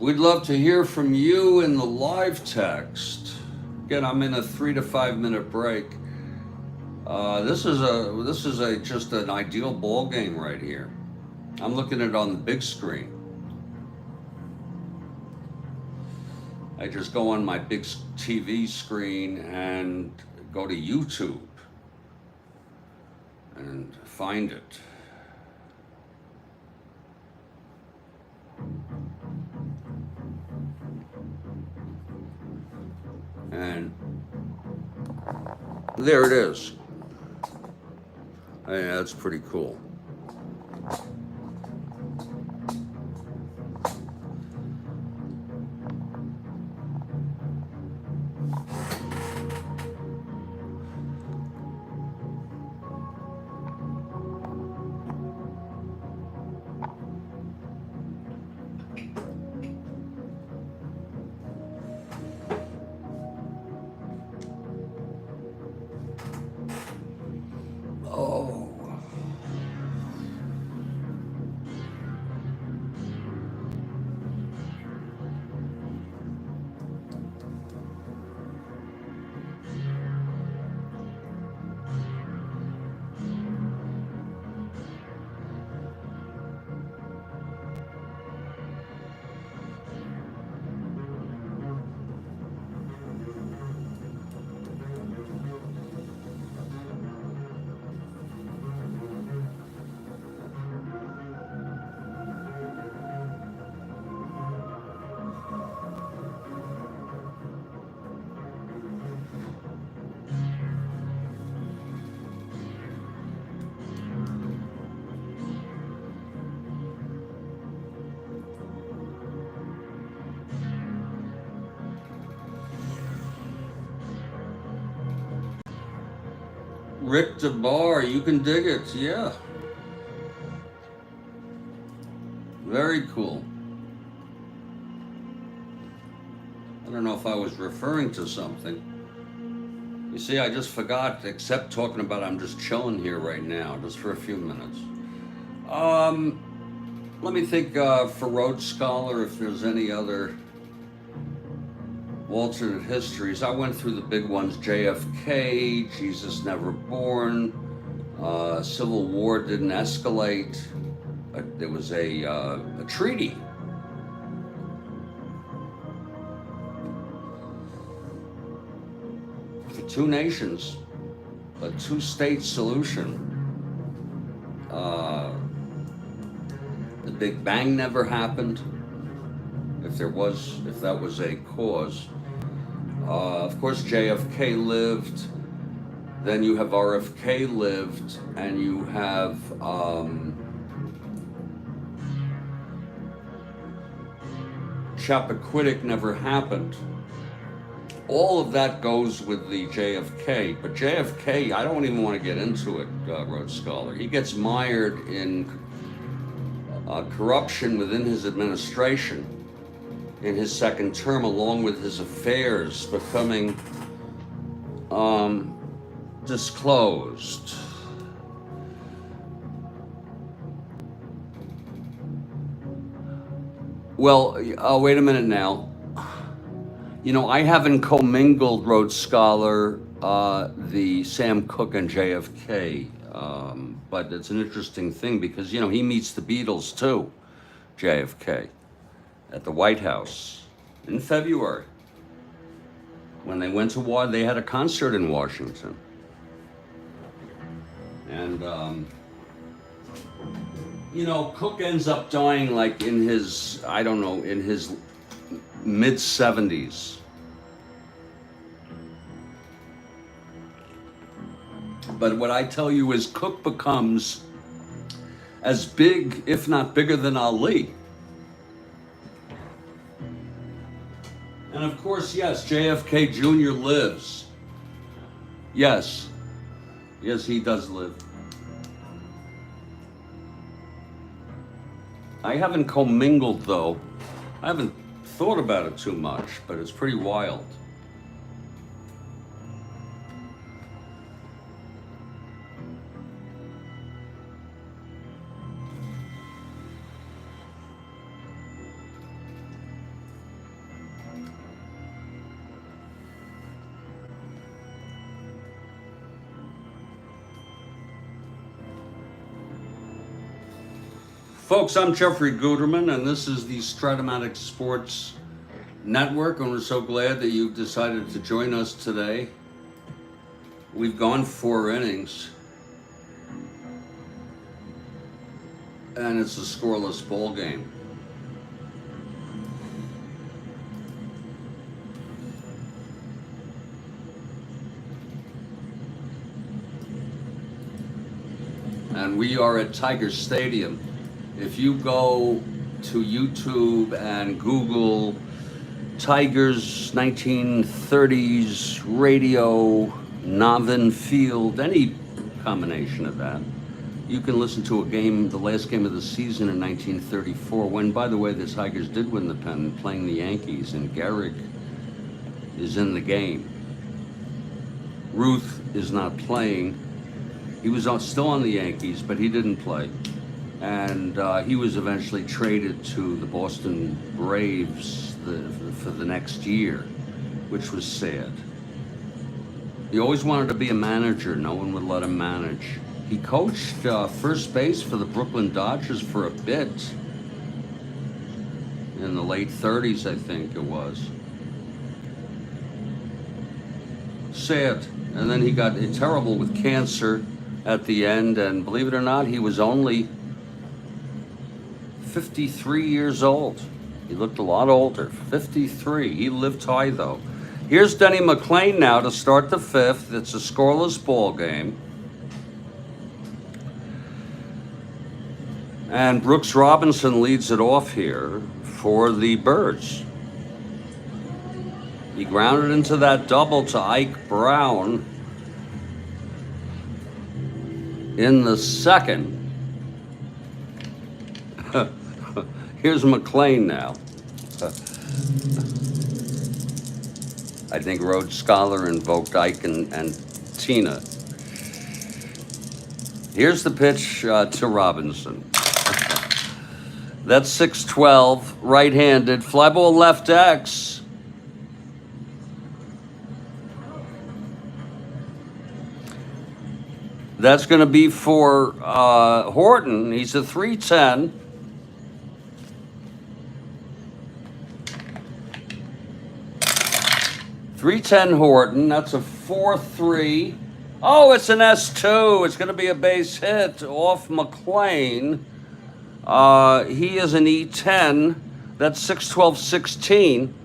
We'd love to hear from you in the live text. Again, I'm in a 3 to 5 minute break. This is just an ideal ball game right here. I'm looking at it on the big screen. I just go on my big TV screen and go to YouTube and find it. And there it is. Yeah, that's pretty cool. Rick DeBar, you can dig it, yeah. Very cool. I don't know if I was referring to something. You see, I just forgot, except talking about I'm just chilling here right now, just for a few minutes. Let me think for Rhodes Scholar if there's any other alternate histories. I went through the big ones: JFK, Jesus Never Born, Civil War didn't escalate. There was a treaty. For two nations, a two-state solution. The Big Bang never happened. If that was a cause. Of course, JFK lived. Then you have RFK lived, and you have Chappaquiddick never happened. All of that goes with the JFK, but JFK, I don't even want to get into it, Rhodes Scholar. He gets mired in corruption within his administration in his second term, along with his affairs becoming disclosed. Well, wait a minute now. You know, I haven't commingled, Rhodes Scholar, the Sam Cooke and JFK, but it's an interesting thing because, you know, he meets the Beatles too, JFK, at the White House in February. When they went to war, they had a concert in Washington. And, you know, Cooke ends up dying like in his, I don't know, in his mid-70s. But what I tell you is Cooke becomes as big, if not bigger than Ali. And of course, yes, JFK Jr. lives. Yes, he does live. I haven't commingled though. I haven't thought about it too much, but it's pretty wild. Folks, I'm Jeffrey Guterman, and this is the Strat-O-Matic Sports Network, and we're so glad that you've decided to join us today. We've gone 4 innings, and it's a scoreless ball game. And we are at Tiger Stadium. If you go to YouTube and Google Tigers 1930s radio, Novin Field, any combination of that, you can listen to a game, the last game of the season in 1934, when, by the way, the Tigers did win the pennant, playing the Yankees, and Gehrig is in the game. Ruth is not playing. He was still on the Yankees, but he didn't play. And he was eventually traded to the Boston Braves for the next year, which was sad. He always wanted to be a manager. No one would let him manage. He coached first base for the Brooklyn Dodgers for a bit in the late 30s, I think it was. Sad. And then he got terrible with cancer at the end, and believe it or not, he was only 53 years old. He looked a lot older. 53. He lived high, though. Here's Denny McLain now to start the 5th. It's a scoreless ball game. And Brooks Robinson leads it off here for the Birds. He grounded into that double to Ike Brown. in the second. Here's McLain now. I think Rhodes Scholar invoked Ike and Tina. Here's the pitch to Robinson. That's 6-12, right-handed. Fly ball left X. That's going to be for Horton. He's a 310. .310 Horton. That's a 4-3. Oh, it's an S2. It's going to be a base hit off McLain. He is an E10. That's 6-12-16.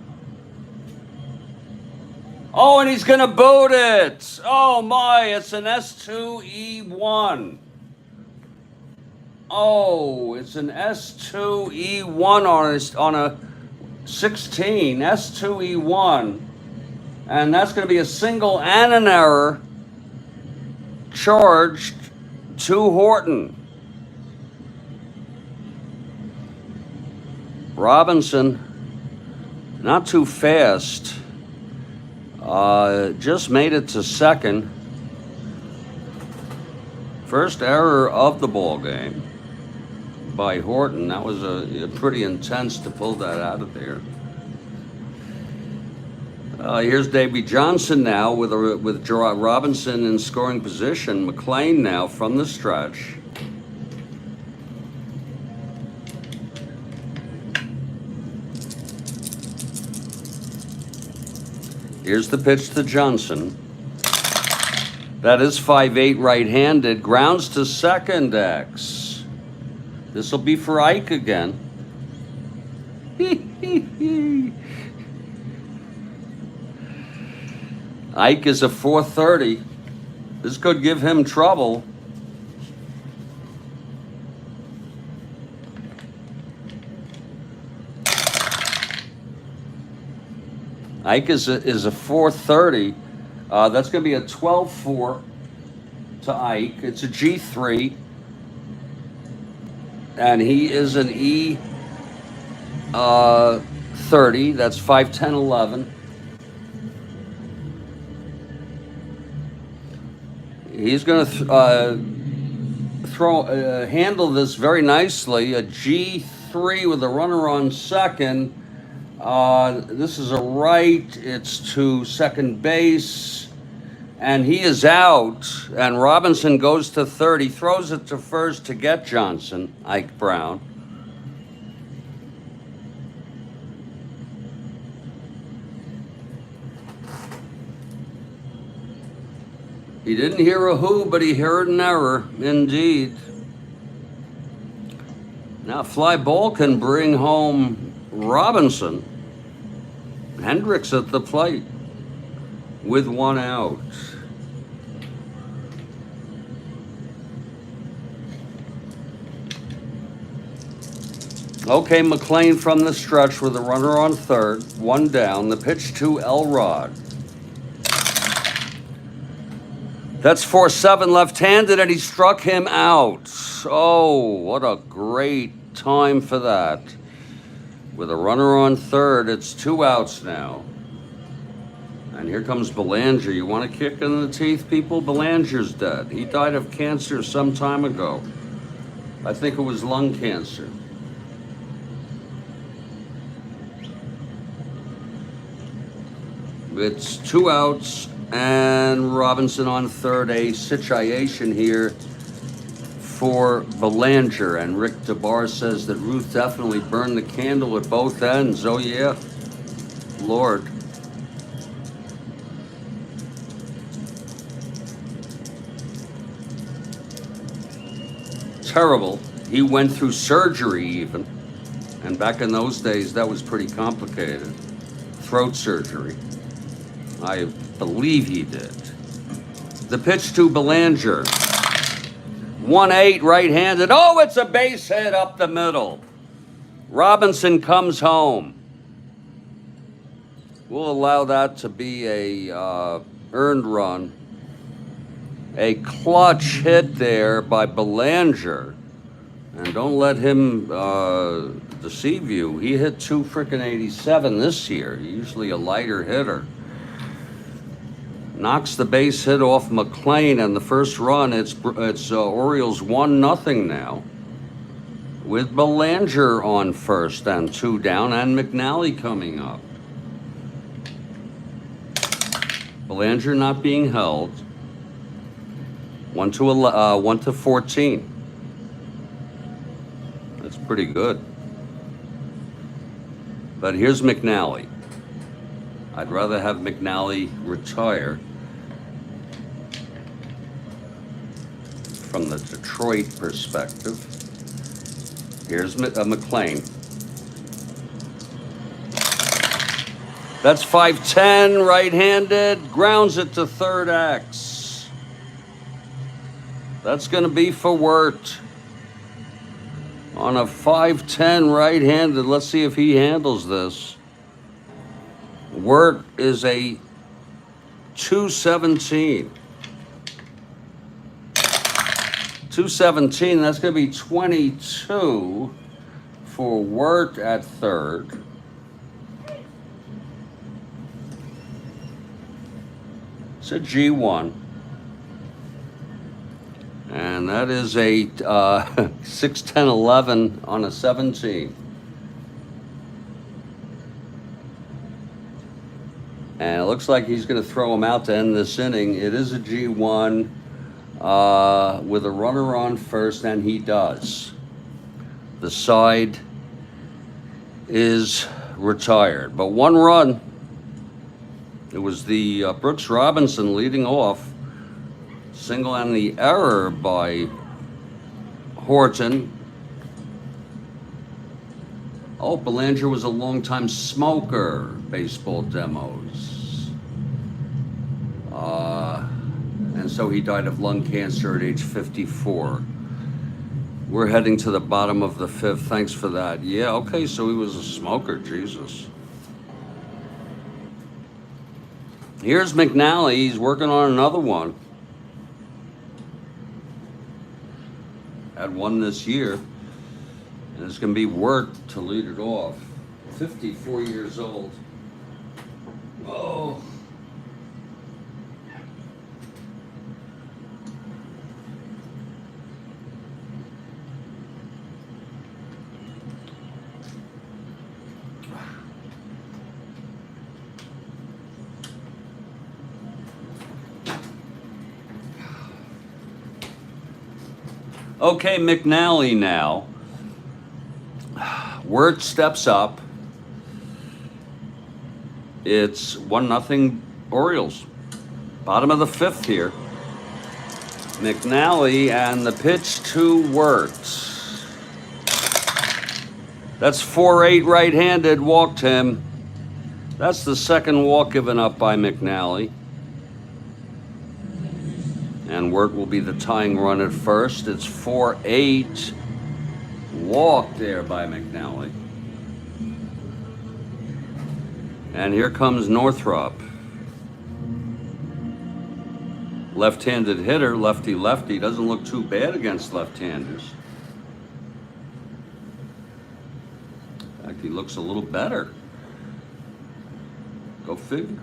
Oh, and he's going to boot it. Oh, my. It's an S2-E1. Oh, it's an S2-E1 on a 16. S2-E1. And that's going to be a single and an error charged to Horton. Robinson, not too fast. Just made it to second. First error of the ball game by Horton. That was a pretty intense to pull that out of there. Here's Davey Johnson now with Robinson in scoring position. McLain now from the stretch. Here's the pitch to Johnson. That is 5-8 right-handed. Grounds to second, X. This will be for Ike again. Ike is a 430. This could give him trouble. Ike is a 430. That's going to be a 12-4 to Ike. It's a G3. And he is an E 30. That's 5-10-11. He's going to handle this very nicely. A G3 with a runner on second. This is a right. It's to second base. And he is out. And Robinson goes to third. He throws it to first to get Johnson, Ike Brown. He didn't hear a who, but he heard an error, indeed. Now, fly ball can bring home Robinson. Hendricks at the plate with one out. Okay, McLain from the stretch with a runner on third, one down. The pitch to Elrod. That's 4-7 left-handed, and he struck him out. Oh, what a great time for that. With a runner on third, it's 2 outs now. And here comes Belanger. You want a kick in the teeth, people? Belanger's dead. He died of cancer some time ago. I think it was lung cancer. It's 2 outs. And Robinson on third, a situation here for Belanger. And Rick DeBar says that Ruth definitely burned the candle at both ends. Oh, yeah. Lord. Terrible. He went through surgery even. And back in those days, that was pretty complicated. Throat surgery. I believe he did. The pitch to Belanger. 1-8 right-handed. Oh, it's a base hit up the middle. Robinson comes home. We'll allow that to be a earned run. A clutch hit there by Belanger. And don't let him deceive you. He hit 287 this year. Usually a lighter hitter. Knocks the base hit off McLain, and the first run, it's Orioles 1-0 now. With Belanger on first and 2 down, and McNally coming up. Belanger not being held. 1 to 14. That's pretty good. But here's McNally. I'd rather have McNally retire from the Detroit perspective. Here's McLain. That's 5-10, right-handed, grounds it to third X. That's going to be for Wirt. On a 5-10 right-handed, let's see if he handles this. Wirt is a 217. 217, that's going to be 22 for Wirt at third. It's a G1. And that is a 6-10-11 on a 17. And it looks like he's going to throw him out to end this inning. It is a G1 with a runner on first, and he does. The side is retired. But 1 run. It was the Brooks Robinson leading off. Single and the error by Horton. Oh, Belanger was a longtime smoker. Baseball demos. And so he died of lung cancer at age 54. We're heading to the bottom of the 5th. Thanks for that. Yeah, okay, so he was a smoker. Jesus. Here's McNally. He's working on another one. Had one this year. And it's going to be Wirt to lead it off. 54 years old. Oh. Okay, McNally now. Wirt steps up. It's 1-0 Orioles. Bottom of the 5th here. McNally and the pitch to Wirt. That's 4-8 right-handed, walked him. That's the second walk given up by McNally. And Wirt will be the tying run at first. It's 4-8. Walk there by McNally. And here comes Northrop. Left-handed hitter, lefty-lefty. Doesn't look too bad against left-handers. In fact, he looks a little better. Go figure.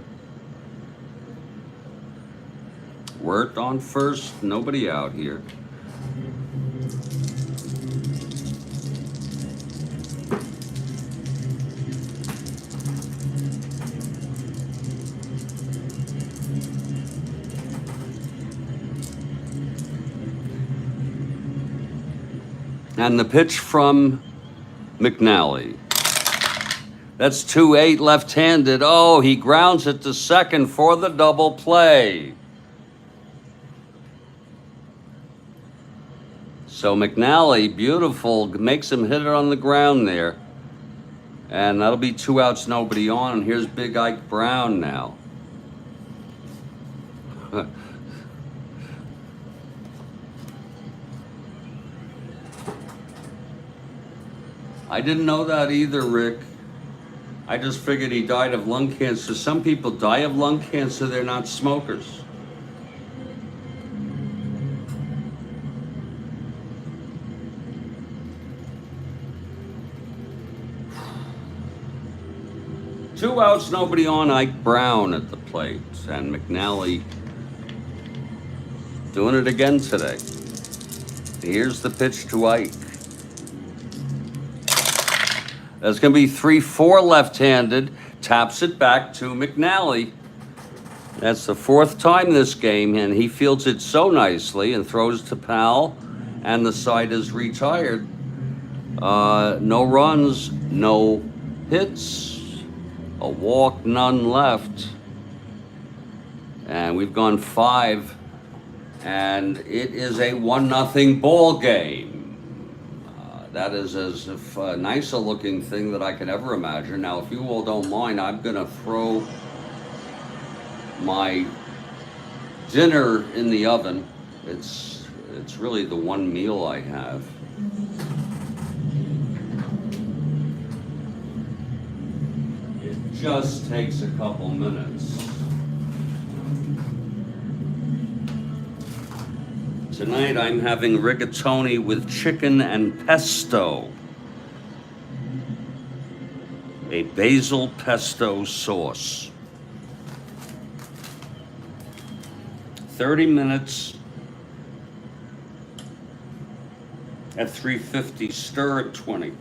Wirt on first, nobody out here. And the pitch from McNally. That's 2-8 left-handed. Oh, he grounds it to second for the double play. So McNally, beautiful, makes him hit it on the ground there. And that'll be 2 outs, nobody on. And here's Big Ike Brown now. I didn't know that either, Rick. I just figured he died of lung cancer. Some people die of lung cancer, they're not smokers. 2 outs, nobody on. Ike Brown at the plate, and McNally doing it again today. Here's the pitch to Ike. That's going to be 3-4 left-handed. Taps it back to McNally. That's the 4th time this game, and he fields it so nicely and throws to Pal, and the side is retired. No runs, no hits, a walk, none left. And we've gone 5, and it is a 1-0 ball game. That is as if nice a looking thing that I could ever imagine. Now, if you all don't mind, I'm gonna throw my dinner in the oven. It's really the one meal I have. It just takes a couple minutes. Tonight I'm having rigatoni with chicken and pesto. A basil pesto sauce. 30 minutes at 350, stir at 20.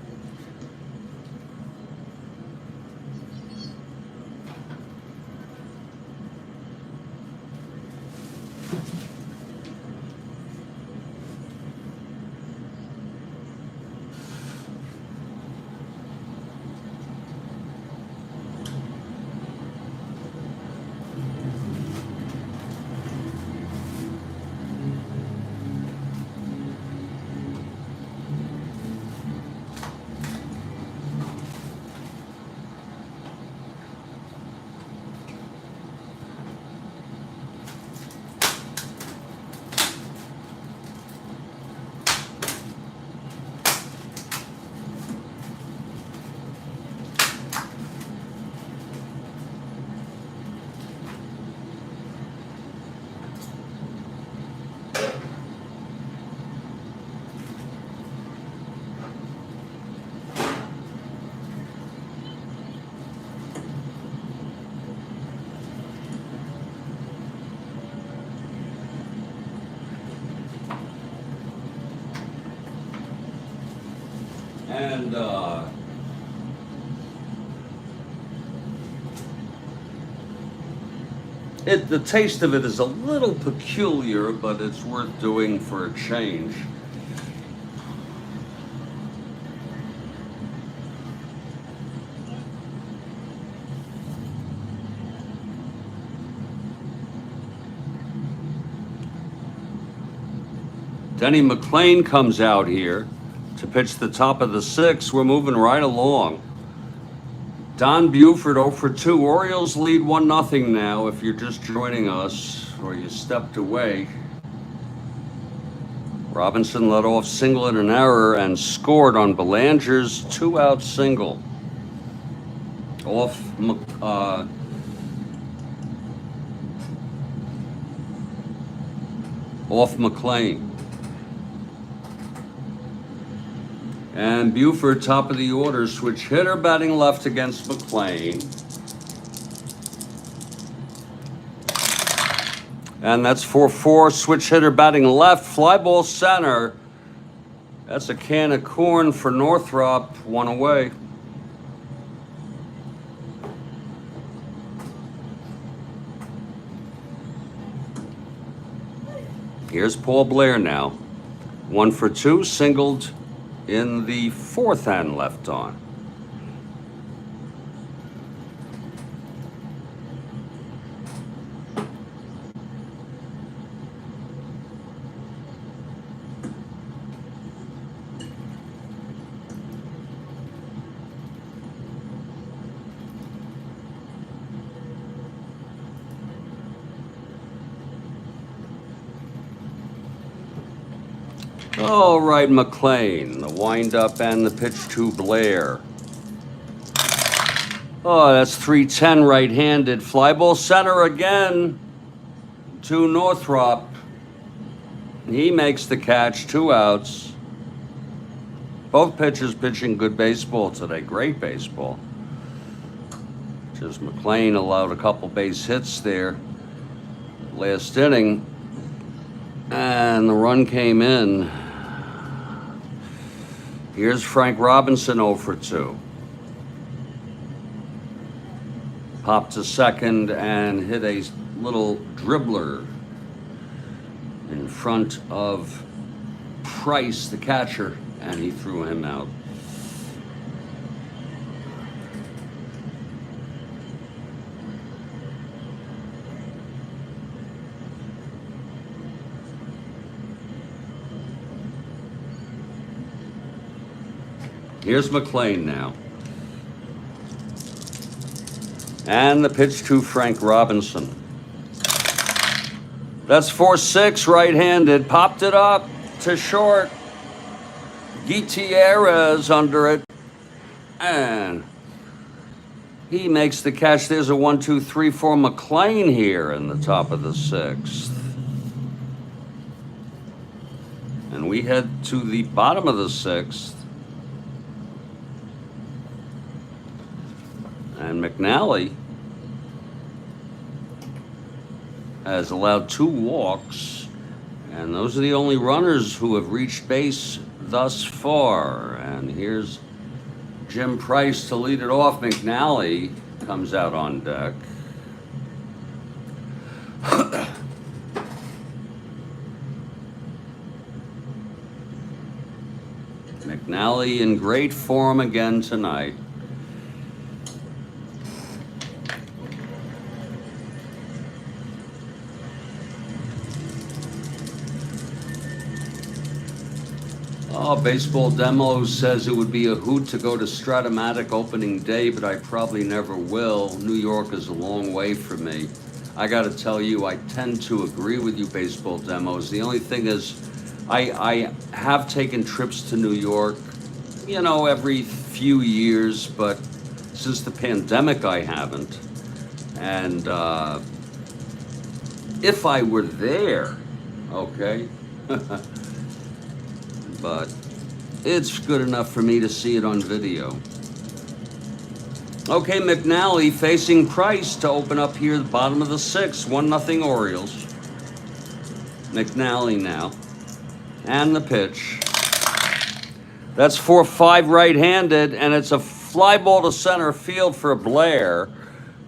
And the taste of it is a little peculiar, but it's worth doing for a change. Denny McLain comes out here to pitch the top of the 6th. We're moving right along. Don Buford 0 for 2. Orioles lead 1-0 now if you're just joining us or you stepped away. Robinson led off single and an error and scored on Belanger's 2-out single. Off McLain. And Buford, top of the order, switch hitter, batting left against McLain. And that's 4-4, switch hitter batting left, fly ball center. That's a can of corn for Northrop, 1 away. Here's Paul Blair now. 1 for 2, singled in the 4th and left on. All right, McLain, the windup and the pitch to Blair. Oh, that's 3-10 right-handed. Fly ball center again to Northrop. He makes the catch, 2 outs. Both pitchers pitching good baseball today, great baseball. As McLain allowed a couple base hits there last inning, and the run came in. Here's Frank Robinson 0 for 2. Popped to second and hit a little dribbler in front of Price, the catcher, and he threw him out. Here's McLain now. And the pitch to Frank Robinson. That's 4-6, right-handed. Popped it up to short. Gutierrez under it. And he makes the catch. There's a 1-2-3 for McLain here in the top of the 6th. And we head to the bottom of the 6th. And McNally has allowed 2 walks, and those are the only runners who have reached base thus far. And here's Jim Price to lead it off. McNally comes out on deck. McNally in great form again tonight. Oh, Baseball Demo says it would be a hoot to go to Strat-O-Matic opening day, but I probably never will. New York is a long way for me. I got to tell you, I tend to agree with you, Baseball Demos. The only thing is, I have taken trips to New York, you know, every few years, but since the pandemic, I haven't. And if I were there, okay, but it's good enough for me to see it on video. Okay, McNally facing Price to open up here the bottom of the 6th. 1-0 Orioles. McNally now. And the pitch. That's 4-5 right-handed, and it's a fly ball to center field for Blair.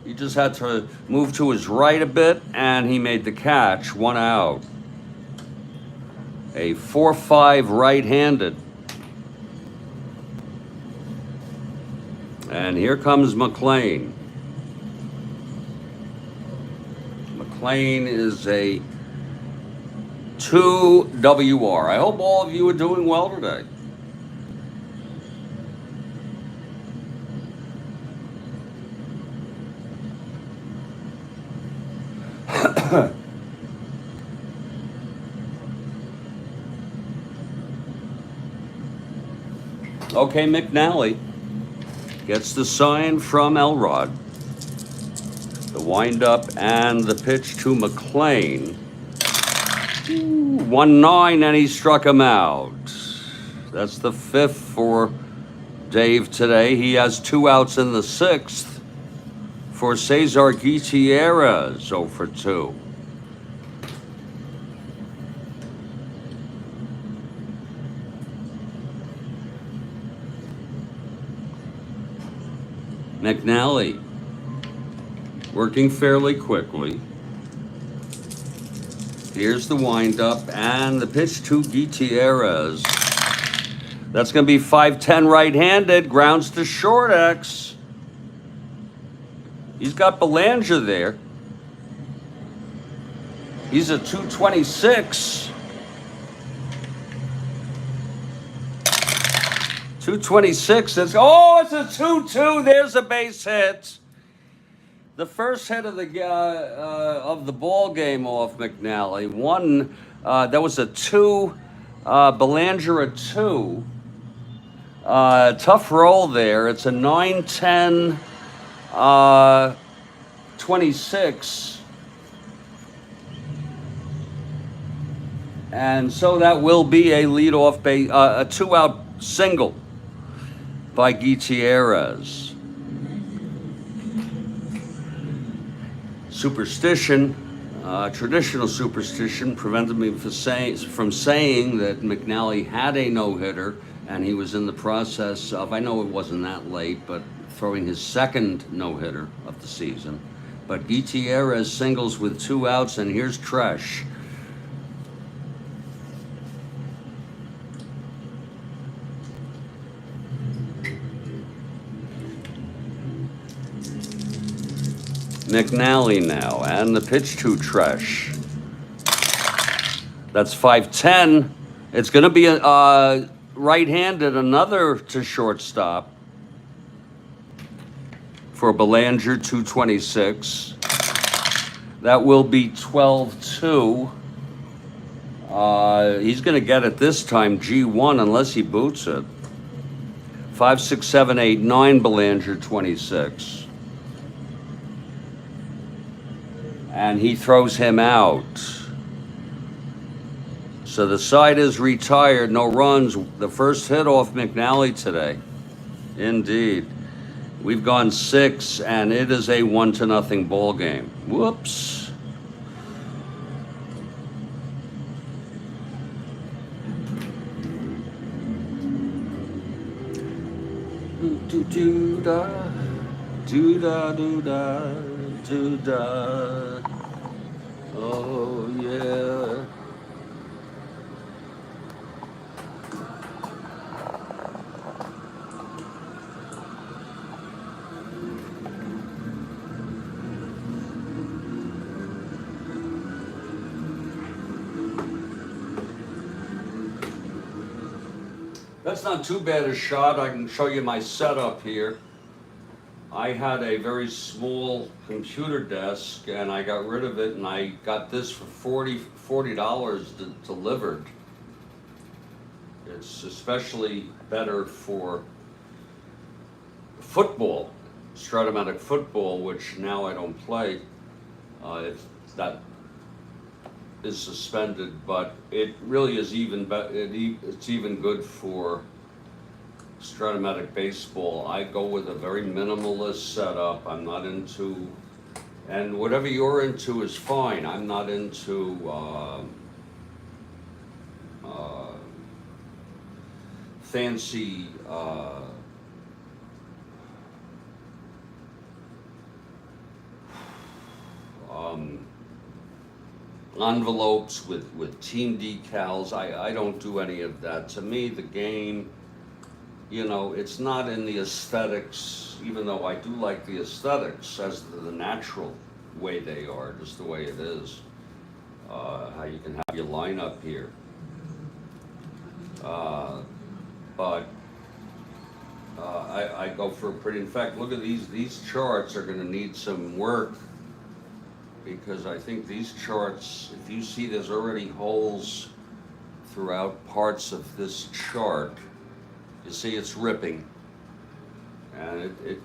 He just had to move to his right a bit, and he made the catch. 1 out. A 4-5 right-handed. And here comes McLain. McLain is a 2 WR. I hope all of you are doing well today. Okay, McNally gets the sign from Elrod. The windup and the pitch to McLain. 1-9, and he struck him out. That's the 5th for Dave today. He has 2 outs in the 6th for Cesar Gutierrez, 0 for 2. McNally working fairly quickly. Here's the windup and the pitch to Gutierrez. That's going to be 5-10 right-handed. Grounds to short X. He's got Belanger there. He's a 226. 226. It's a 2-2. There's a base hit. The first hit of the ball game off McNally. One that was a 2. Belanger a 2. Tough roll there. It's a 9-10. 26. And so that will be a leadoff base, a 2-out single by Gutierrez. superstition, traditional superstition, prevented me from saying that McNally had a no-hitter, and he was in the process of, I know it wasn't that late, but throwing his second no-hitter of the season. But Gutierrez singles with 2 outs, and here's Tresh. McNally now, and the pitch to Tresh. That's 5-10. It's going to be a right-handed, another to shortstop for Belanger, 226. That will be 12-2. He's going to get it this time, G1, unless he boots it. 5, 6, 7, 8, 9, Belanger, 26. And he throws him out. So the side is retired, no runs. The first hit off McNally today. Indeed. We've gone 6, and it is a 1-0 ball game. Whoops. Do-da, do-da, do-da, do-da. Oh, yeah. That's not too bad a shot. I can show you my setup here. I had a very small computer desk, and I got rid of it, and I got this for $40 delivered. It's especially better for football, Strat-O-Matic football, which now I don't play. That is suspended, but it really is even it's even good for Strat-O-Matic baseball. I go with a very minimalist setup. I'm not into, and whatever you're into is fine. I'm not into fancy envelopes with team decals. I don't do any of that. To me, the game, you know, it's not in the aesthetics, even though I do like the aesthetics as the natural way they are, just the way it is. How you can have your lineup here. But I go for a pretty, in fact, look at these charts are gonna need some work, because I think these charts, if you see there's already holes throughout parts of this chart, you see it's ripping, and the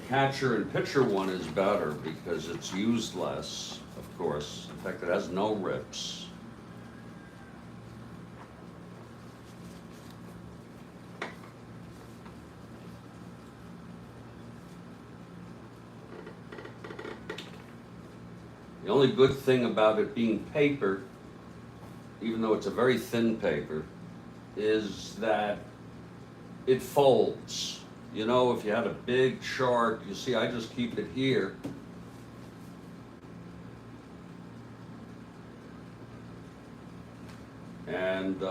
catcher and pitcher one is better because it's used less, of course. In fact, it has no rips. The only good thing about it being paper, even though it's a very thin paper, is that it folds. You know, if you had a big chart, you see I just keep it here. And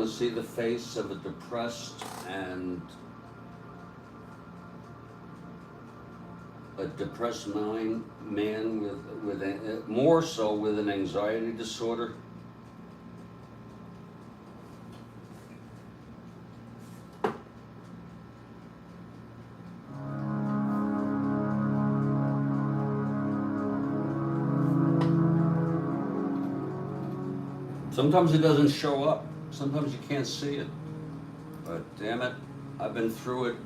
want to see the face of a depressed and man with more so with an anxiety disorder? Sometimes it doesn't show up. Sometimes you can't see it. But damn it, I've been through it.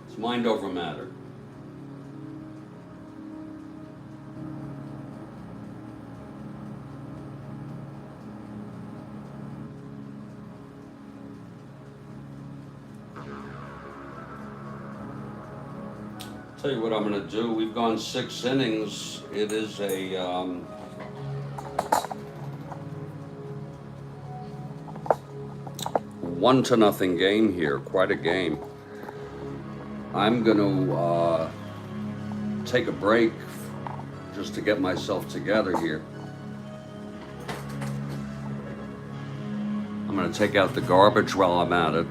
It's mind over matter. Tell you what I'm going to do. We've gone 6 innings. It is a 1-0 game here. Quite a game. I'm going to take a break just to get myself together here. I'm going to take out the garbage while I'm at it.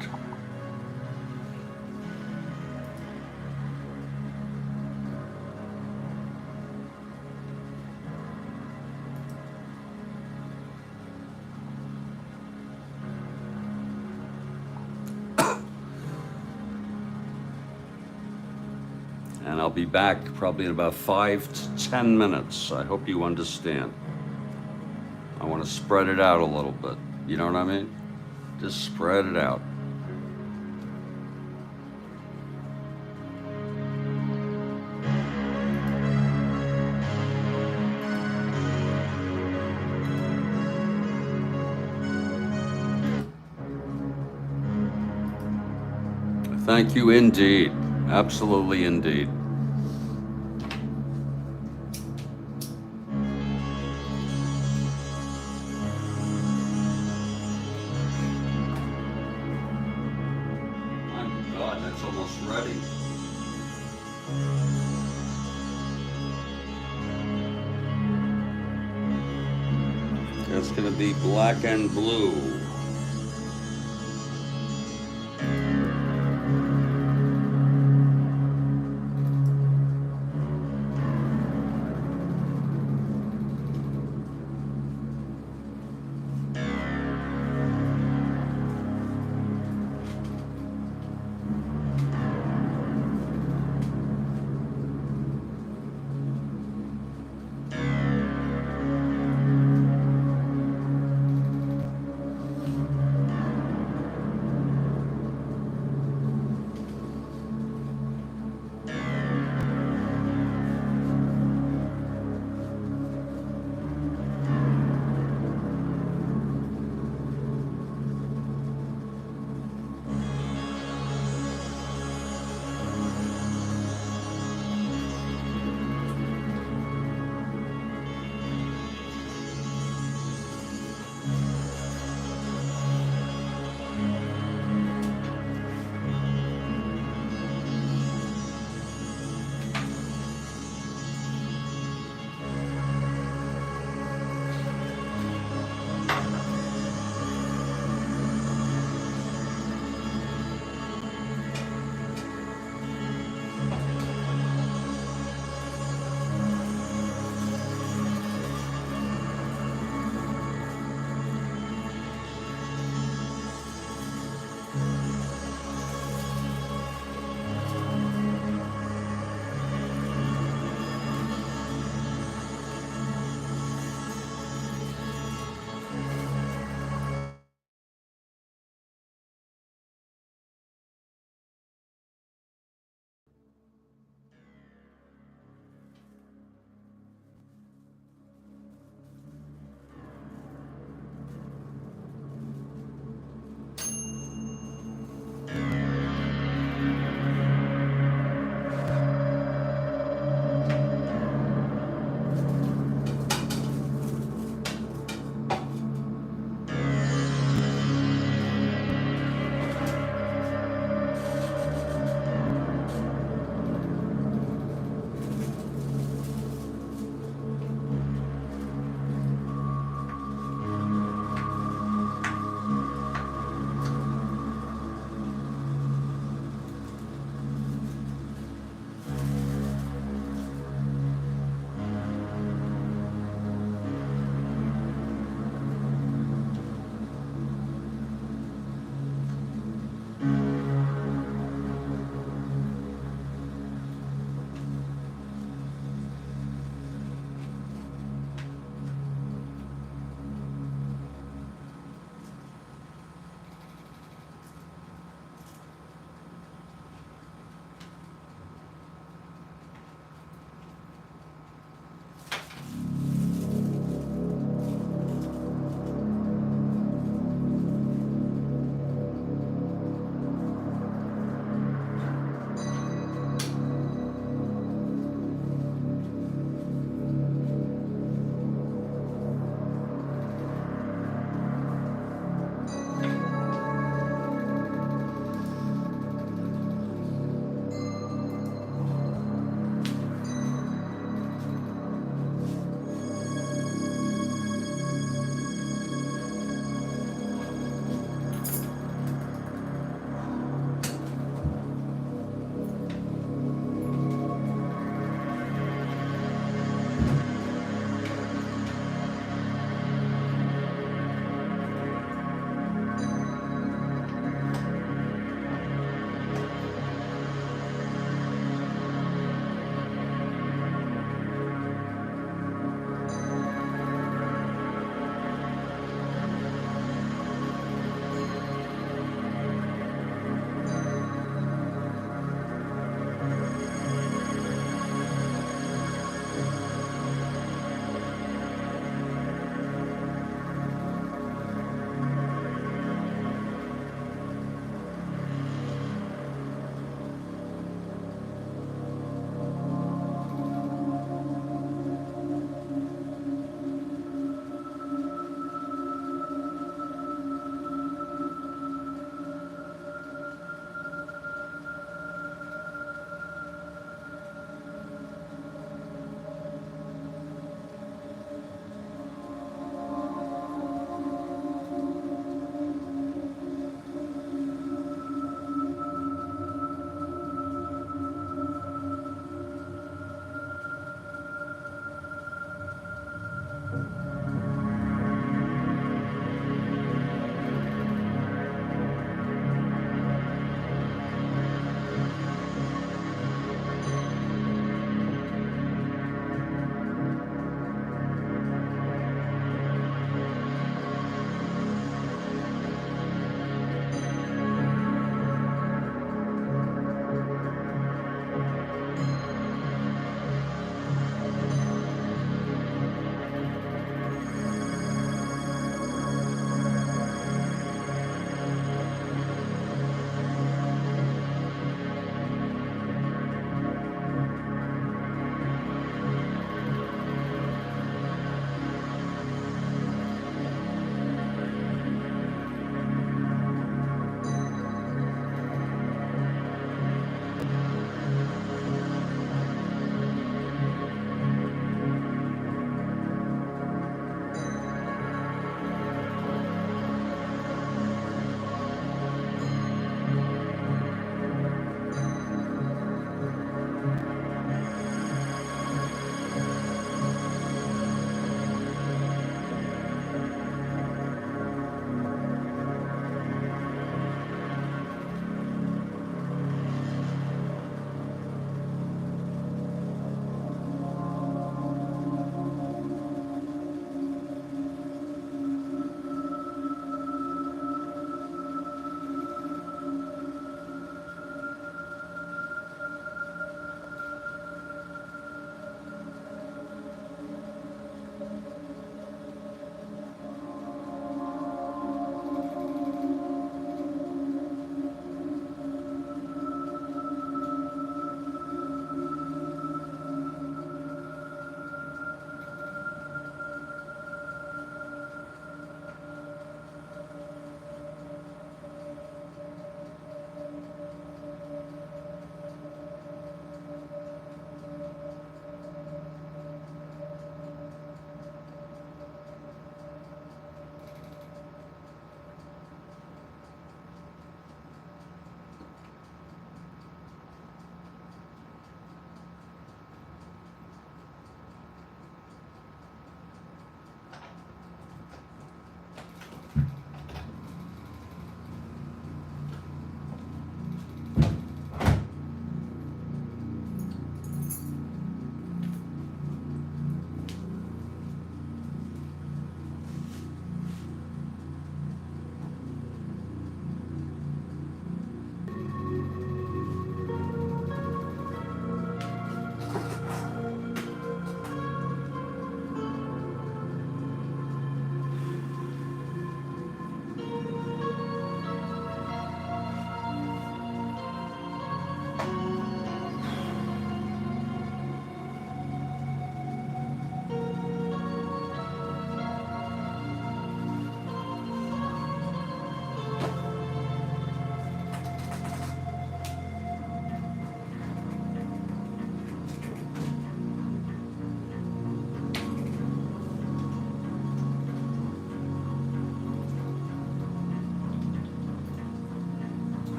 And I'll be back probably in about 5 to 10 minutes. I hope you understand. I want to spread it out a little bit. You know what I mean? Just spread it out. Thank you indeed. Absolutely indeed. My God, that's almost ready. That's going to be black and blue.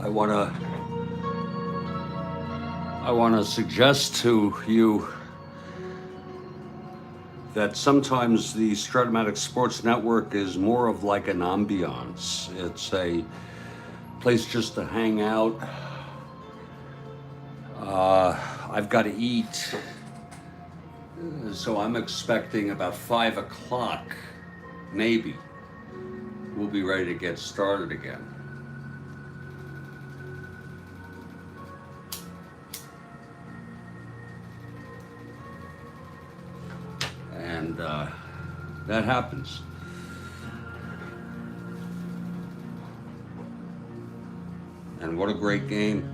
I wanna suggest to you that sometimes the Strat-O-Matic Sports Network is more of like an ambiance. It's a place just to hang out. I've got to eat, so I'm expecting about 5 o'clock, maybe, we'll be ready to get started again. And that happens. And what a great game.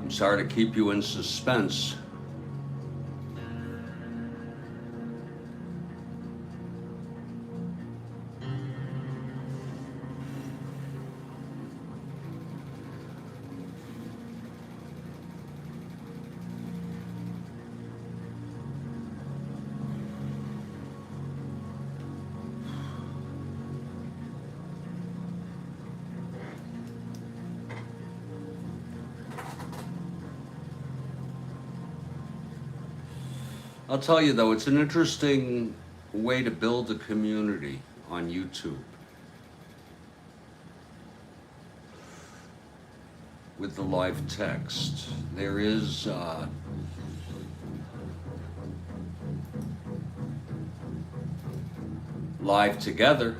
I'm sorry to keep you in suspense. I'll tell you though, it's an interesting way to build a community on YouTube with the live text. There is live together.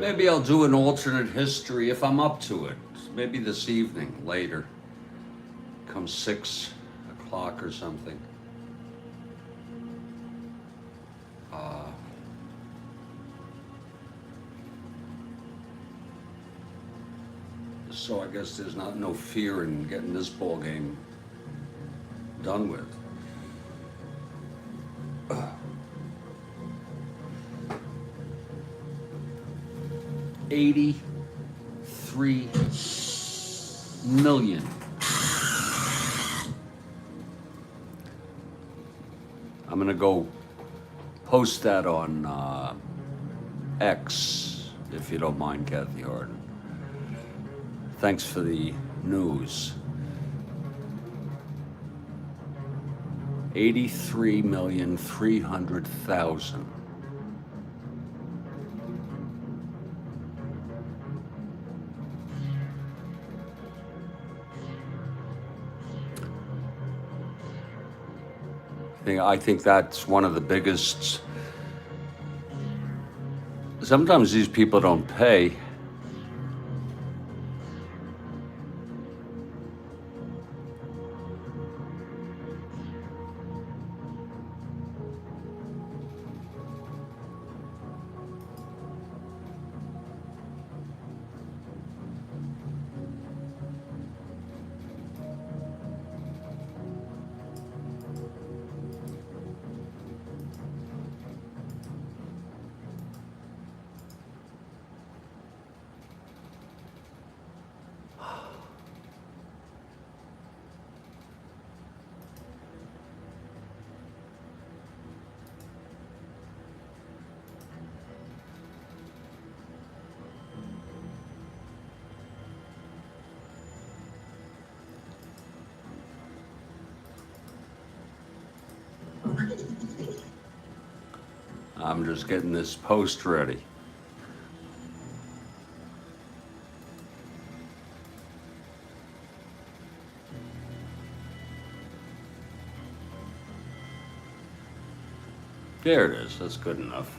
Maybe I'll do an alternate history if I'm up to it. Maybe this evening, later. Come 6 o'clock or something. So I guess there's no fear in getting this ball game done with. $83 million. I'm gonna go post that on X, if you don't mind, Kathy Harden. Thanks for the news. 83,300,000. I think that's one of the biggest. Sometimes these people don't pay. I'm just getting this post ready. There it is. That's good enough.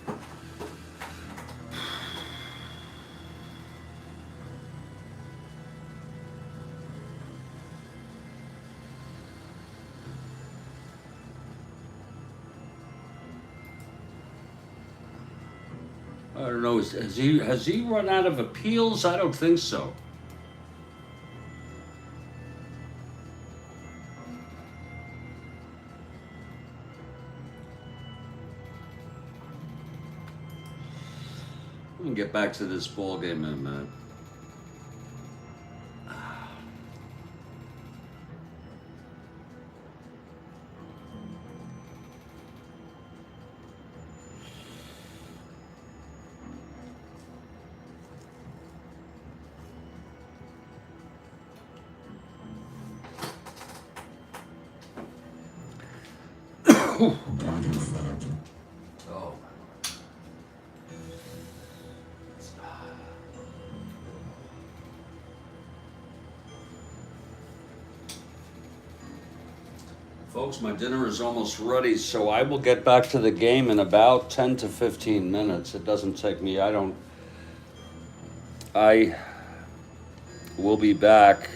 I don't know. Has he run out of appeals? I don't think so. We can get back to this ball game in a minute. Oh. Folks, my dinner is almost ready, so I will get back to the game in about 10 to 15 minutes. It doesn't take me, I will be back.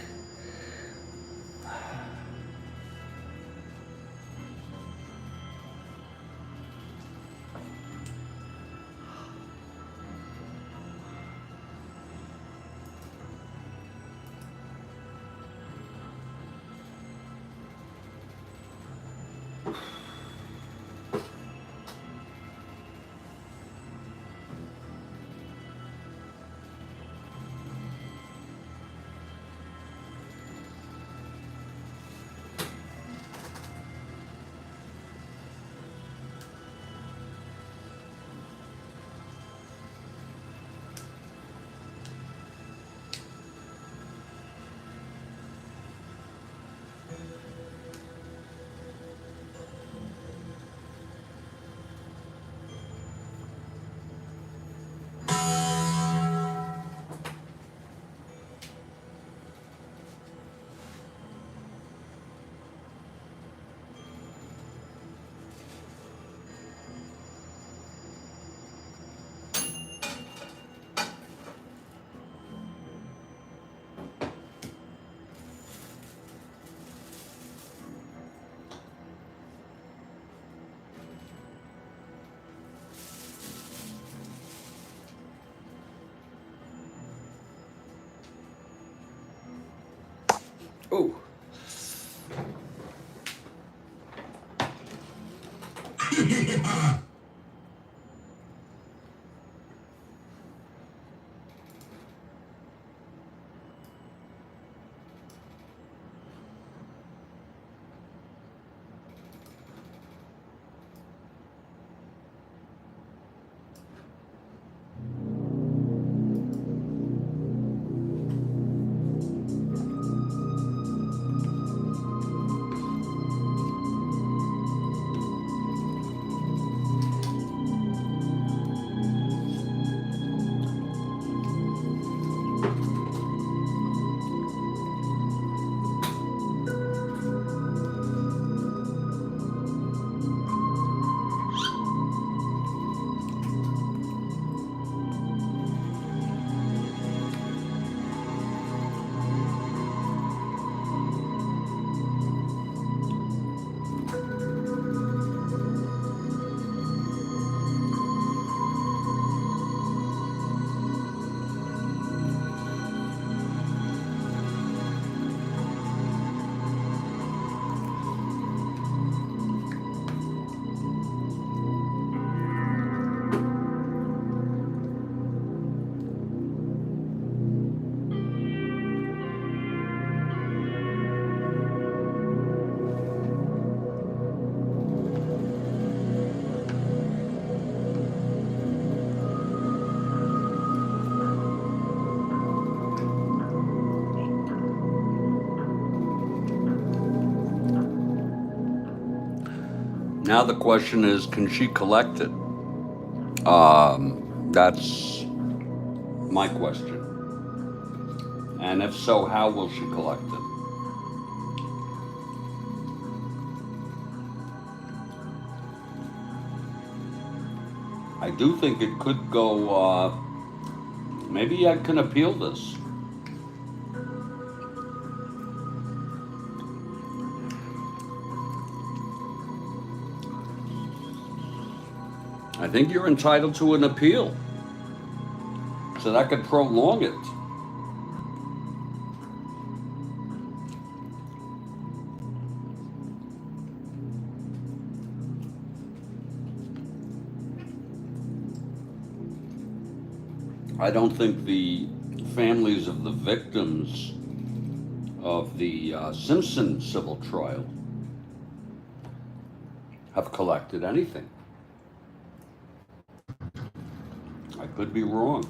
Oh. Now the question is, can she collect it? That's my question. And if so, how will she collect it? I do think it could go, maybe I can appeal this. I think you're entitled to an appeal. So that could prolong it. I don't think the families of the victims of the Simpson civil trial have collected anything. I could be wrong.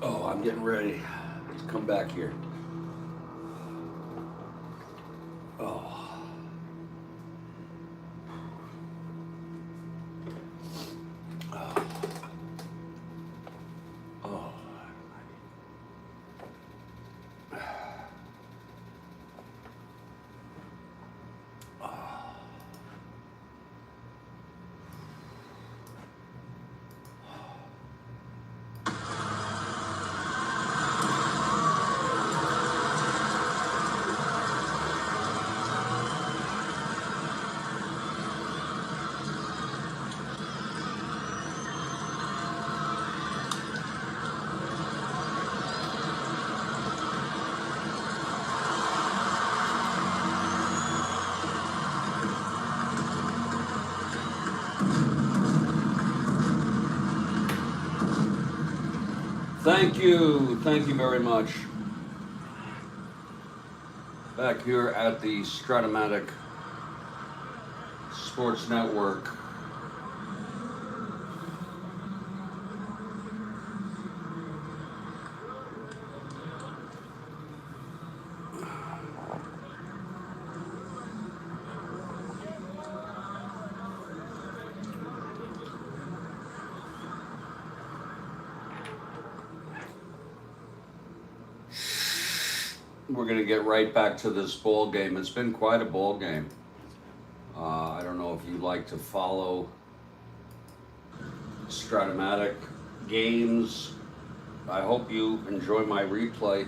Oh, I'm getting ready to come back here. Oh. Oh. Oh. Thank you very much. Back here at the Strat-O-Matic Sports Network. We're going to get right back to this ball game. It's been quite a ball game. I don't know if you like to follow Strat-O-Matic games. I hope you enjoy my replay.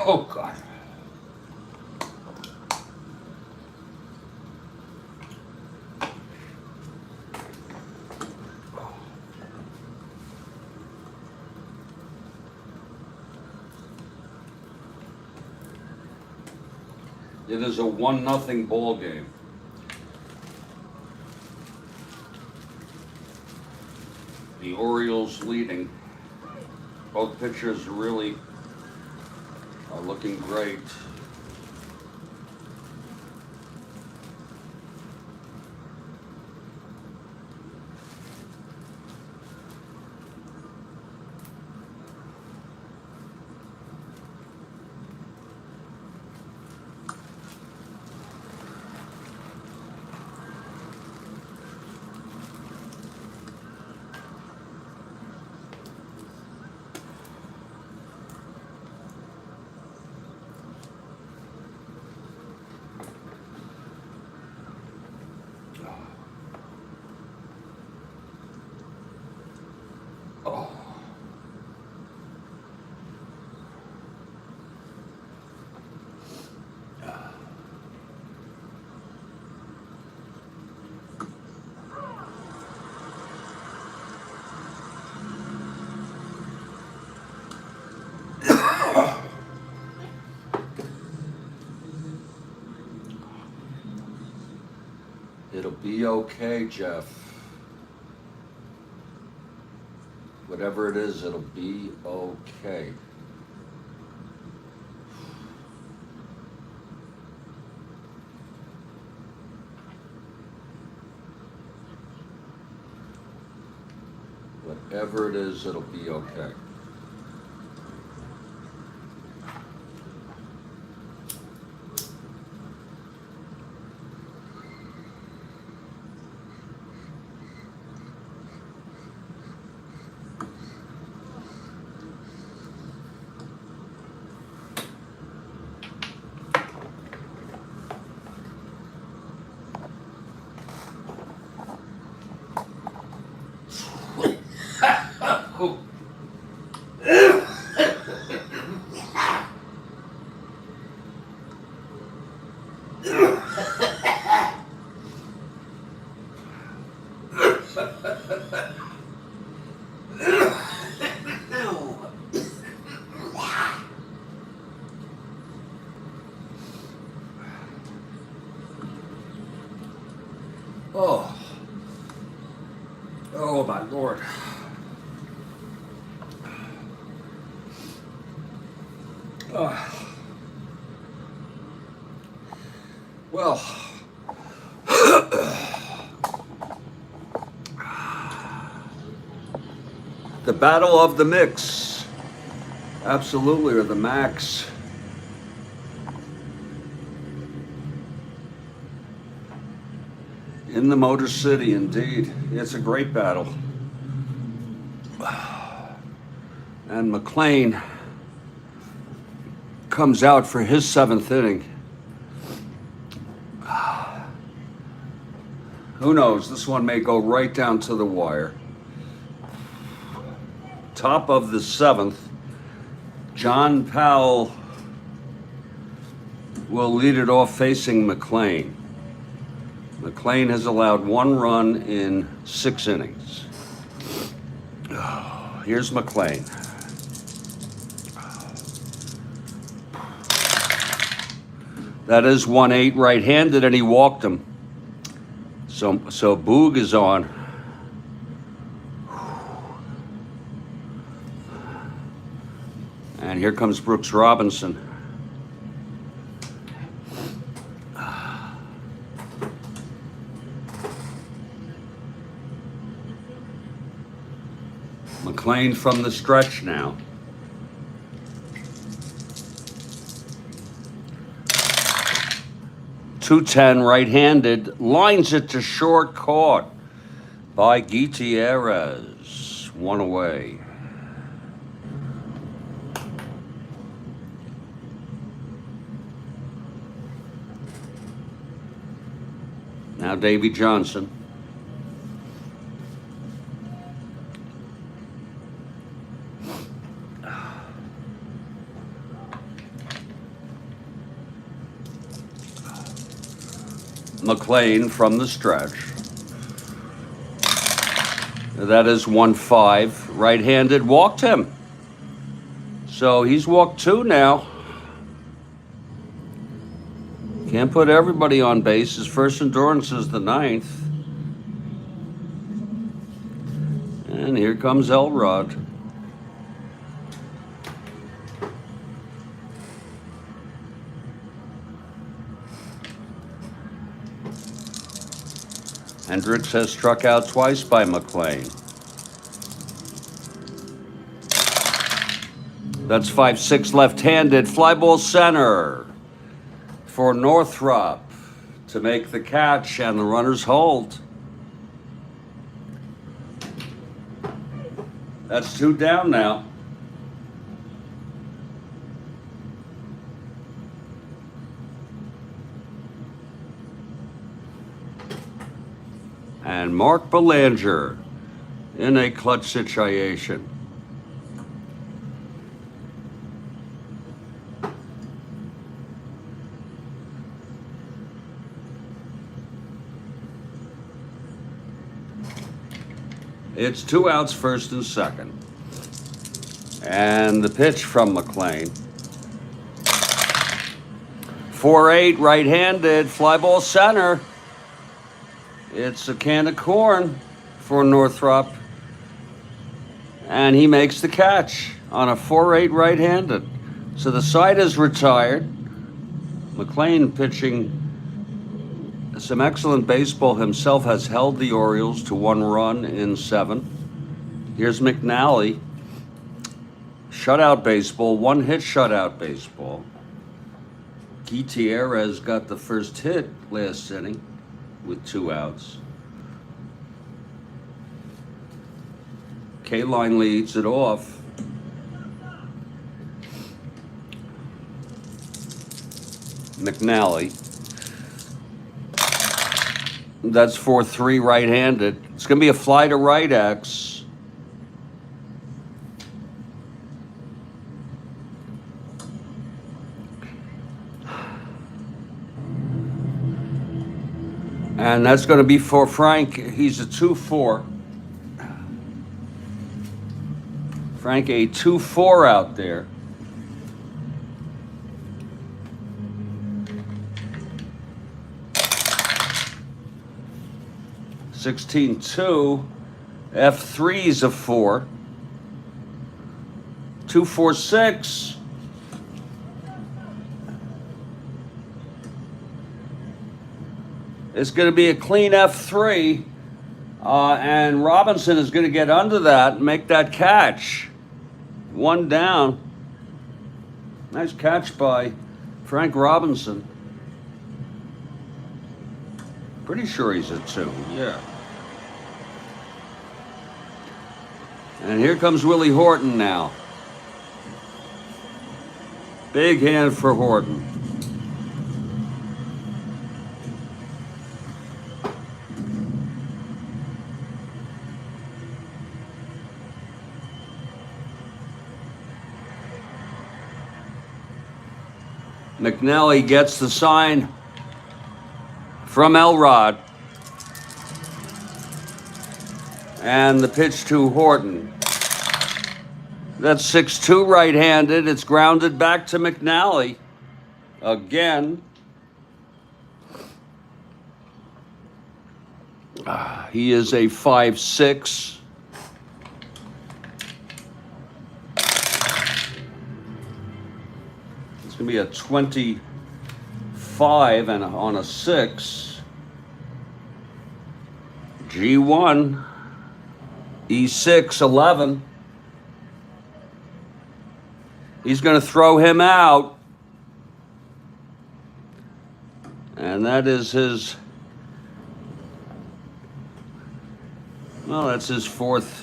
Oh, God. It is a 1-0 ball game. The Orioles leading. Both pitchers really are looking great. Oh. It'll be okay, Jeff. Whatever it is, it'll be okay. Whatever it is, it'll be okay. Oh. Oh, my Lord. Well, the battle of the mix, absolutely, or the max. In the Motor City, indeed. It's a great battle. And McLain comes out for his 7th inning. Who knows? This one may go right down to the wire. Top of the 7th, John Powell will lead it off facing McLain. McLain has allowed 1 run in 6 innings. Here's McLain. That is 1-8 right-handed, and he walked him. So Boog is on. And here comes Brooks Robinson. McLain from the stretch now. .210 right-handed, lines it to short, caught by Gutierrez. 1 away. Now Davy Johnson. McLain from the stretch. That is 1-5. Right-handed, walked him. So he's walked 2 now. Can't put everybody on base. His first endurance is the 9th. And here comes Elrod. Hendricks has struck out twice by McLain. That's 5-6 left-handed. Fly ball center for Northrop to make the catch, and the runners hold. That's 2 down now. And Mark Belanger in a clutch situation. It's 2 outs, first and second. And the pitch from McLain. 4-8, right-handed, fly ball center. It's a can of corn for Northrop. And he makes the catch on a 4-8 right-handed. So the side is retired. McLain pitching some excellent baseball himself, has held the Orioles to 1 run in 7. Here's McNally. Shutout baseball, 1-hit shutout baseball. Gutierrez got the first hit last inning with 2 outs. K-Line leads it off. McNally. That's 4-3 right-handed. It's going to be a fly to right X. And that's going to be for Frank. He's a 2-4. Frank, a 2-4 out there. (16-2). F3's a 4. 2-4-6. It's going to be a clean F3. And Robinson is going to get under that and make that catch. 1 down. Nice catch by Frank Robinson. Pretty sure he's a 2, yeah. And here comes Willie Horton now. Big hand for Horton. McNally gets the sign from Elrod. And the pitch to Horton. That's 6-2 right-handed. It's grounded back to McNally again. He is a 5-6. It's going to be a 25 and on a 6. G1. E6, 11. He's going to throw him out. And that is his, well, that's his 4th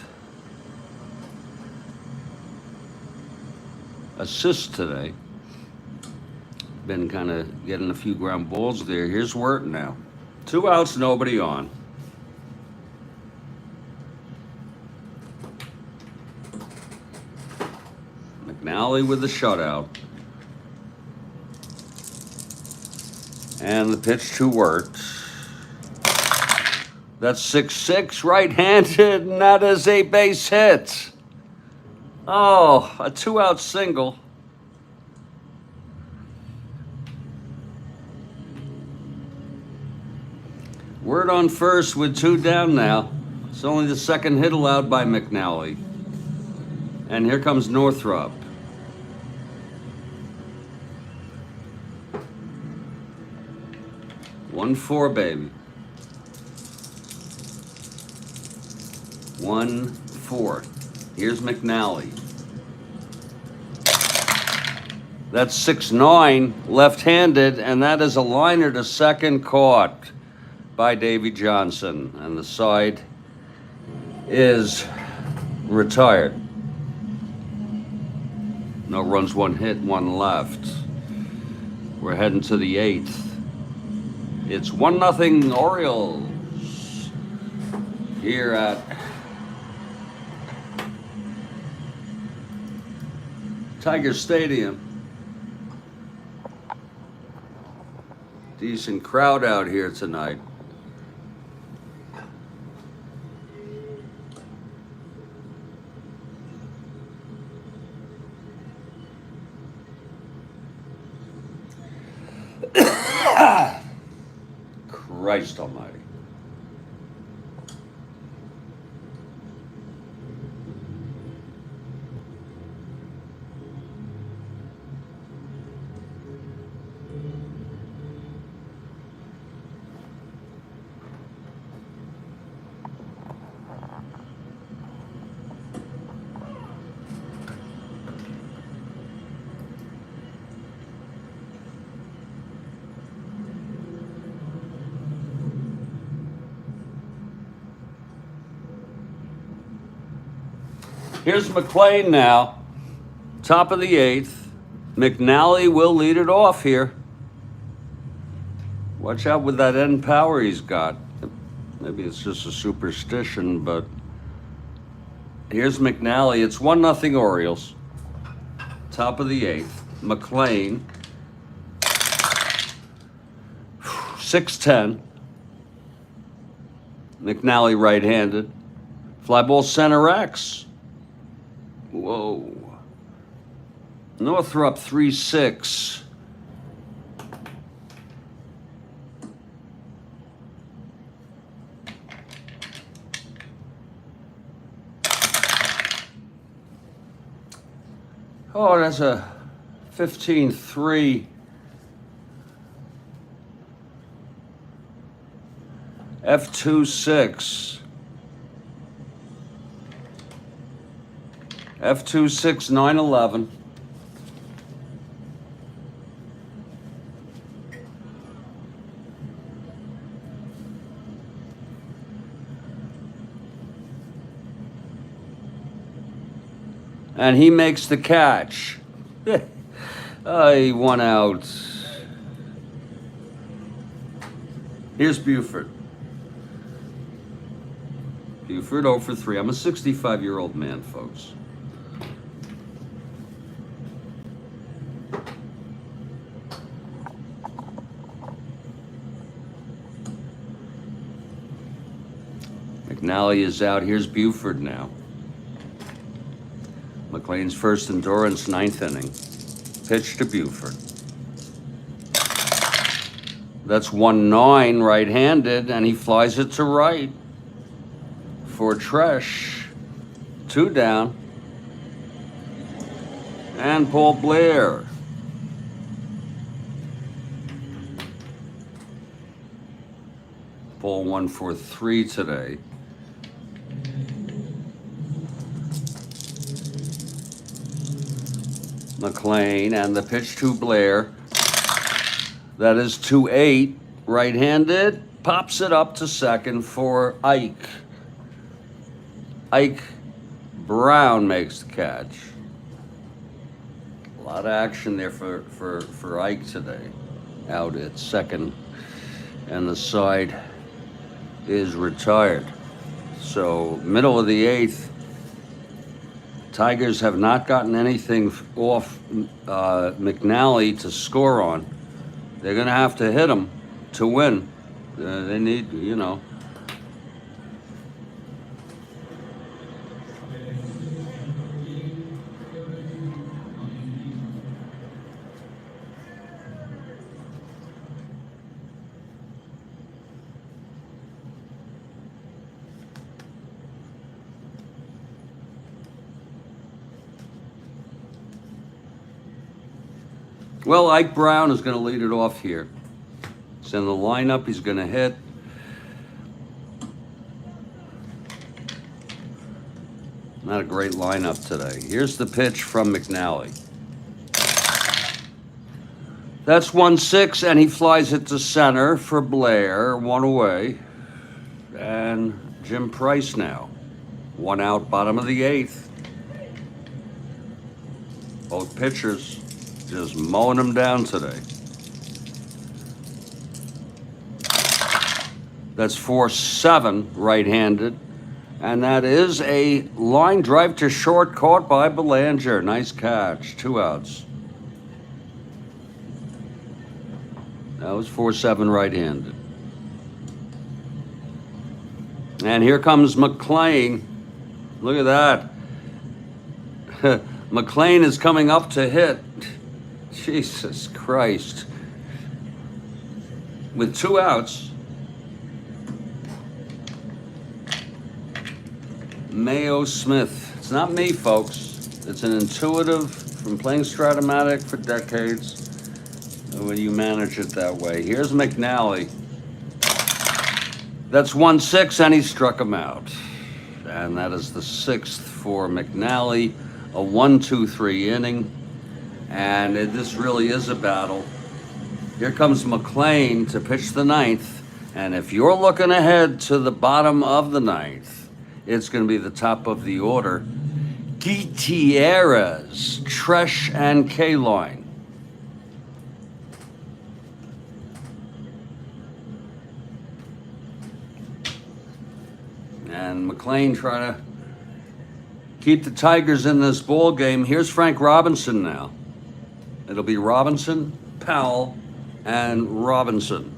assist today. Been kind of getting a few ground balls there. Here's Wirt now. 2 outs, nobody on. McNally with the shutout. And the pitch to Wirt. That's 6-6 right-handed, and that is a base hit. Oh, a 2-out single. Word on first with 2 down now. It's only the second hit allowed by McNally. And here comes Northrop. One, 4, baby. 1, 4. Here's McNally. That's 6-9, left-handed, and that is a liner to second, caught by Davy Johnson. And the side is retired. No runs, 1 hit, 1 left. We're heading to the 8th. It's 1-0 Orioles here at Tiger Stadium. Decent crowd out here tonight. Christ almighty. Here's McLain now, top of the 8th. McNally will lead it off here. Watch out with that end power he's got. Maybe it's just a superstition, but here's McNally. It's 1-0 Orioles. Top of the 8th. McLain. 6-10. McNally right-handed. Fly ball center X. Whoa. Northrop 3-6. Oh, that's a 15-3. F2-6. F2-6, 9-11. And he makes the catch. He won out. Here's Buford. Buford 0 for 3. I'm a 65-year-old man, folks. McNally is out. Here's Buford now. McLain's first endurance, 9th inning. Pitch to Buford. That's 1-9 right-handed, and he flies it to right for Tresh. 2 down. And Paul Blair. Paul 1 for 3 today. McLain, and the pitch to Blair. That is 2-8, right-handed. Pops it up to second for Ike. Ike Brown makes the catch. A lot of action there for Ike today. Out at second, and the side is retired. So middle of the 8th. Tigers have not gotten anything off McNally to score on. They're going to have to hit him to win. They need, you know. Well, Ike Brown is going to lead it off here. He's in the lineup. He's going to hit. Not a great lineup today. Here's the pitch from McNally. That's 1-6, and he flies it to center for Blair. 1 away. And Jim Price now. 1 out, bottom of the 8th. Both pitchers just mowing them down today. That's 4-7 right-handed. And that is a line drive to short caught by Belanger. Nice catch. 2 outs. That was 4-7 right-handed. And here comes McLain. Look at that. McLain is coming up to hit. Jesus Christ. With 2 outs. Mayo Smith. It's not me, folks. It's an intuitive from playing Strat-O-Matic for decades. When you manage it that way. Here's McNally. That's 1-6, and he struck him out. And that is the 6th for McNally. A 1-2-3 inning. And this really is a battle. Here comes McLain to pitch the 9th. And if you're looking ahead to the bottom of the 9th, it's going to be the top of the order. Gutierrez, Tresh, and K-Line. And McLain trying to keep the Tigers in this ball game. Here's Frank Robinson now. It'll be Robinson, Powell, and Robinson.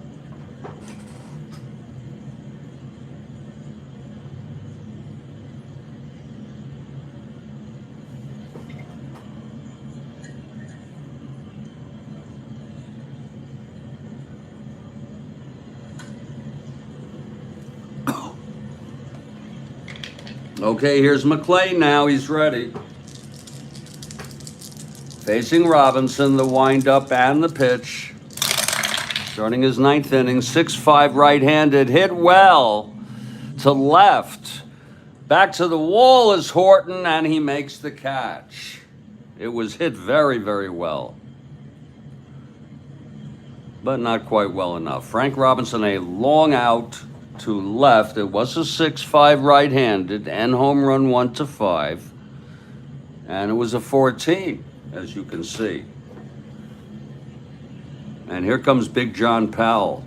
Okay, here's McLain now. He's ready. Facing Robinson, the windup and the pitch. Starting his 9th inning, 6-5 right-handed. Hit well to left. Back to the wall is Horton, and he makes the catch. It was hit very, very well. But not quite well enough. Frank Robinson, a long out to left. It was a 6-5 right-handed and home run 1-5. And it was a 14, as you can see. And here comes Big John Powell.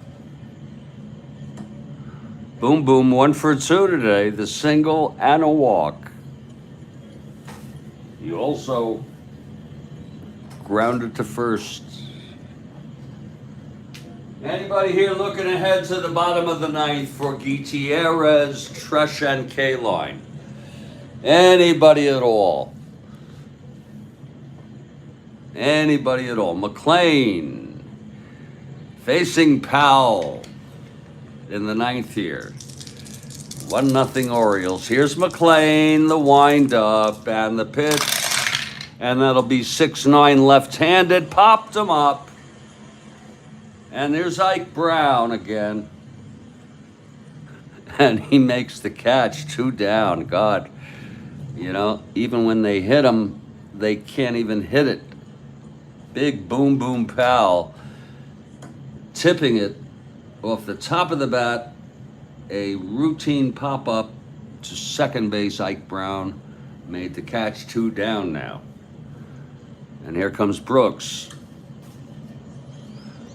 Boom, boom, 1 for 2 today. The single and a walk. He also grounded to first. Anybody here looking ahead to the bottom of the 9th for Gutierrez, Tresh, and K-Line? Anybody at all? Anybody at all? McLain facing Powell in the 9th here. 1-0 Orioles. Here's McLain, the windup, and the pitch. And that'll be 6-9 left-handed. Popped him up. And there's Ike Brown again. And he makes the catch. 2 down. God, you know, even when they hit him, they can't even hit it. Big boom, boom Powell tipping it off the top of the bat. A routine pop-up to second base. Ike Brown made the catch. 2 down now. And here comes Brooks.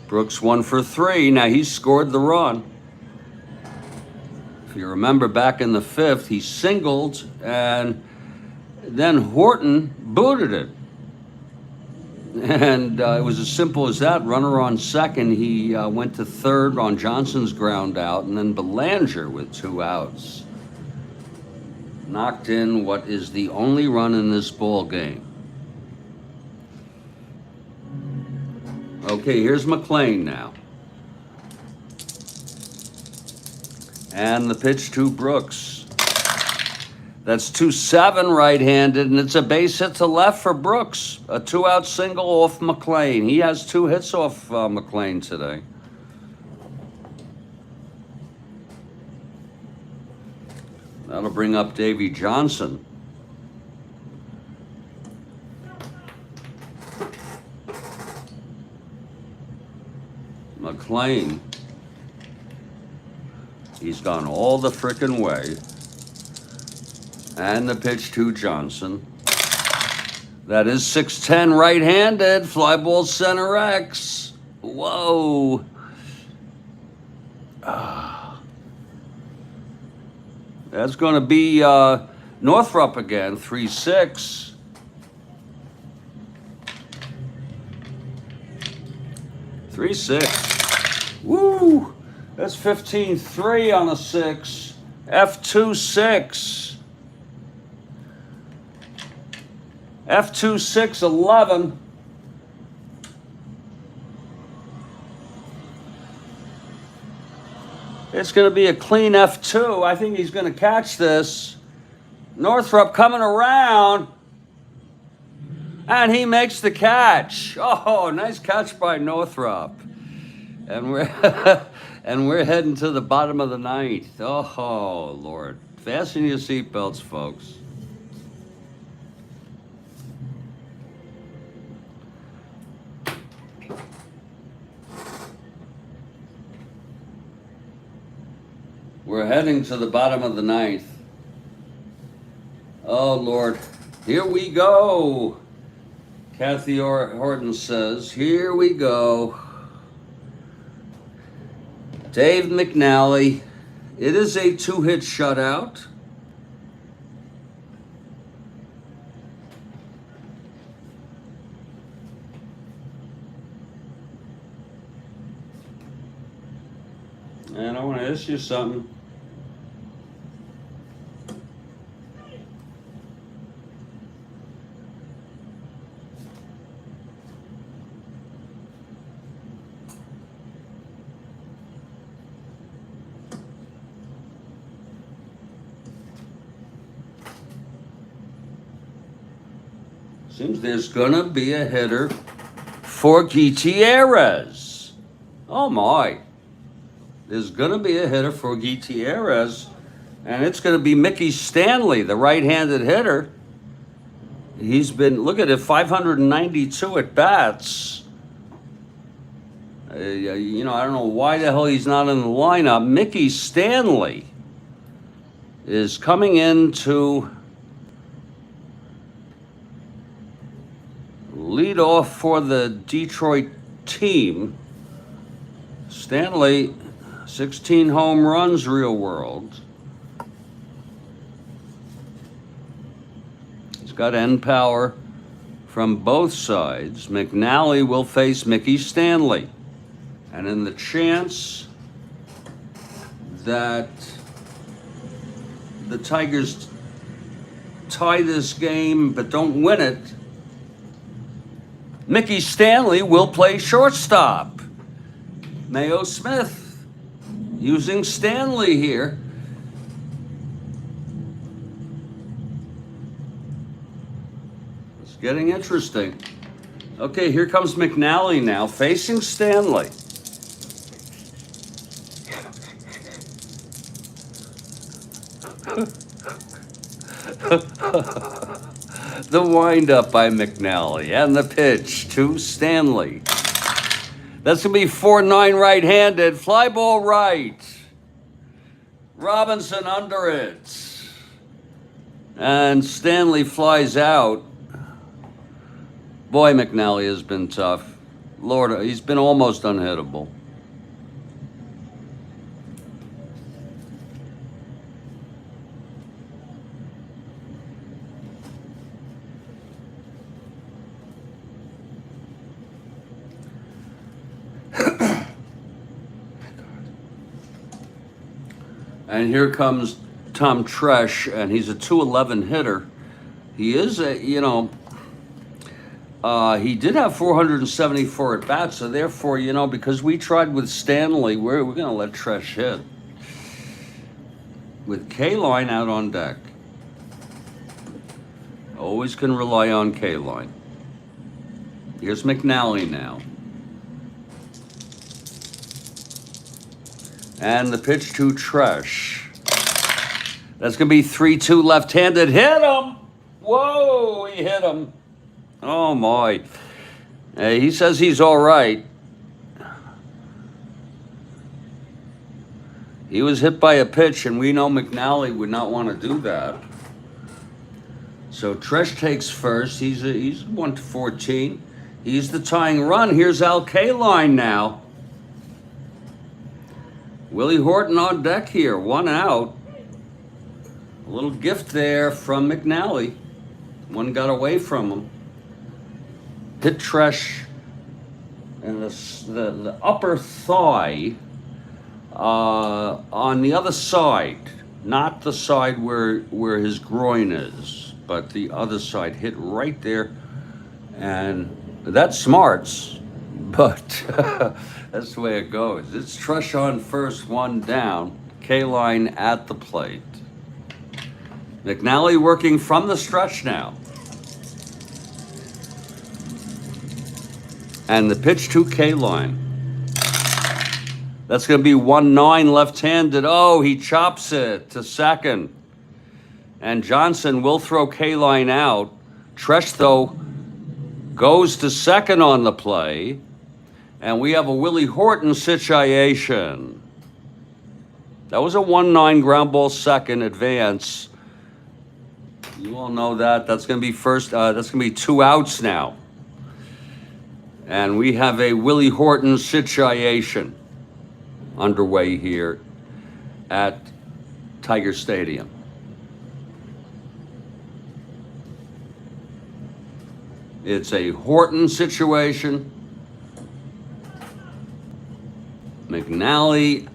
Brooks 1 for 3. Now he scored the run. If you remember back in the 5th, he singled and then Horton booted it. And it was as simple as that. Runner on second. He went to third on Johnson's ground out, and then Belanger with 2 outs knocked in what is the only run in this ball game. Okay, here's McLain now. And the pitch to Brooks. That's 2-7 right-handed, and it's a base hit to left for Brooks. A 2-out single off McLain. He has 2 hits off McLain today. That'll bring up Davy Johnson. McLain. He's gone all the frickin' way. And the pitch to Johnson. That is 6-10 right-handed. Fly ball center X. Whoa. That's going to be Northrop again. 3-6. Woo! That's 15-3 on a 6. F2-6. F2-6-11. It's going to be a clean F2. I think he's going to catch this. Northrop coming around. And he makes the catch. Oh, nice catch by Northrop. And we're and we're heading to the bottom of the 9th. Oh, Lord. Fasten your seatbelts, folks. We're heading to the bottom of the 9th. Oh, Lord. Here we go. Kathy Horton says, here we go. Dave McNally. It is a 2-hit shutout. And I want to ask you something. Seems there's gonna be a hitter for Gutierrez. Oh my. There's gonna be a hitter for Gutierrez, and it's gonna be Mickey Stanley, the right-handed hitter. He's been, look at it, 592 at bats. You know, I don't know why the hell he's not in the lineup. Mickey Stanley is coming in to lead off for the Detroit team. Stanley, 16 home runs, real world. He's got end power from both sides. McNally will face Mickey Stanley. And in the chance that the Tigers tie this game but don't win it, Mickey Stanley will play shortstop. Mayo Smith using Stanley here. It's getting interesting. Okay, here comes McNally now facing Stanley. The windup by McNally and the pitch to Stanley. That's going to be 4-9 right-handed. Fly ball right. Robinson under it. And Stanley flies out. Boy, McNally has been tough. Lord, he's been almost unhittable. And here comes Tom Tresh, and he's a 211 hitter. He is a, you know, he did have 474 at bats, so therefore, you know, because we tried with Stanley, we're going to let Tresh hit. With K-Line out on deck. Always can rely on K-line. Here's McNally now. And the pitch to Tresh. That's going to be 3-2 left-handed. Hit him! Whoa, he hit him. Oh, my. He says he's all right. He was hit by a pitch, and we know McNally would not want to do that. So Tresh takes first. He's 1-14. He's the tying run. Here's Al K-line now. Willie Horton on deck here, 1 out. A little gift there from McNally. One got away from him. Hit Tresh and the upper thigh on the other side, not the side where his groin is, but the other side, hit right there. And that smarts, but that's the way it goes. It's Tresh on first, 1 down. K-line at the plate. McNally working from the stretch now. And the pitch to K-line. That's going to be 1-9 left-handed. Oh, he chops it to second. And Johnson will throw K-line out. Tresh, though, goes to second on the play. And we have a Willie Horton situation. That was a 1-9 ground ball second advance. You all know that. That's going to be first. That's going to be 2 outs now. And we have a Willie Horton situation underway here at Tiger Stadium. It's a Horton situation. McNally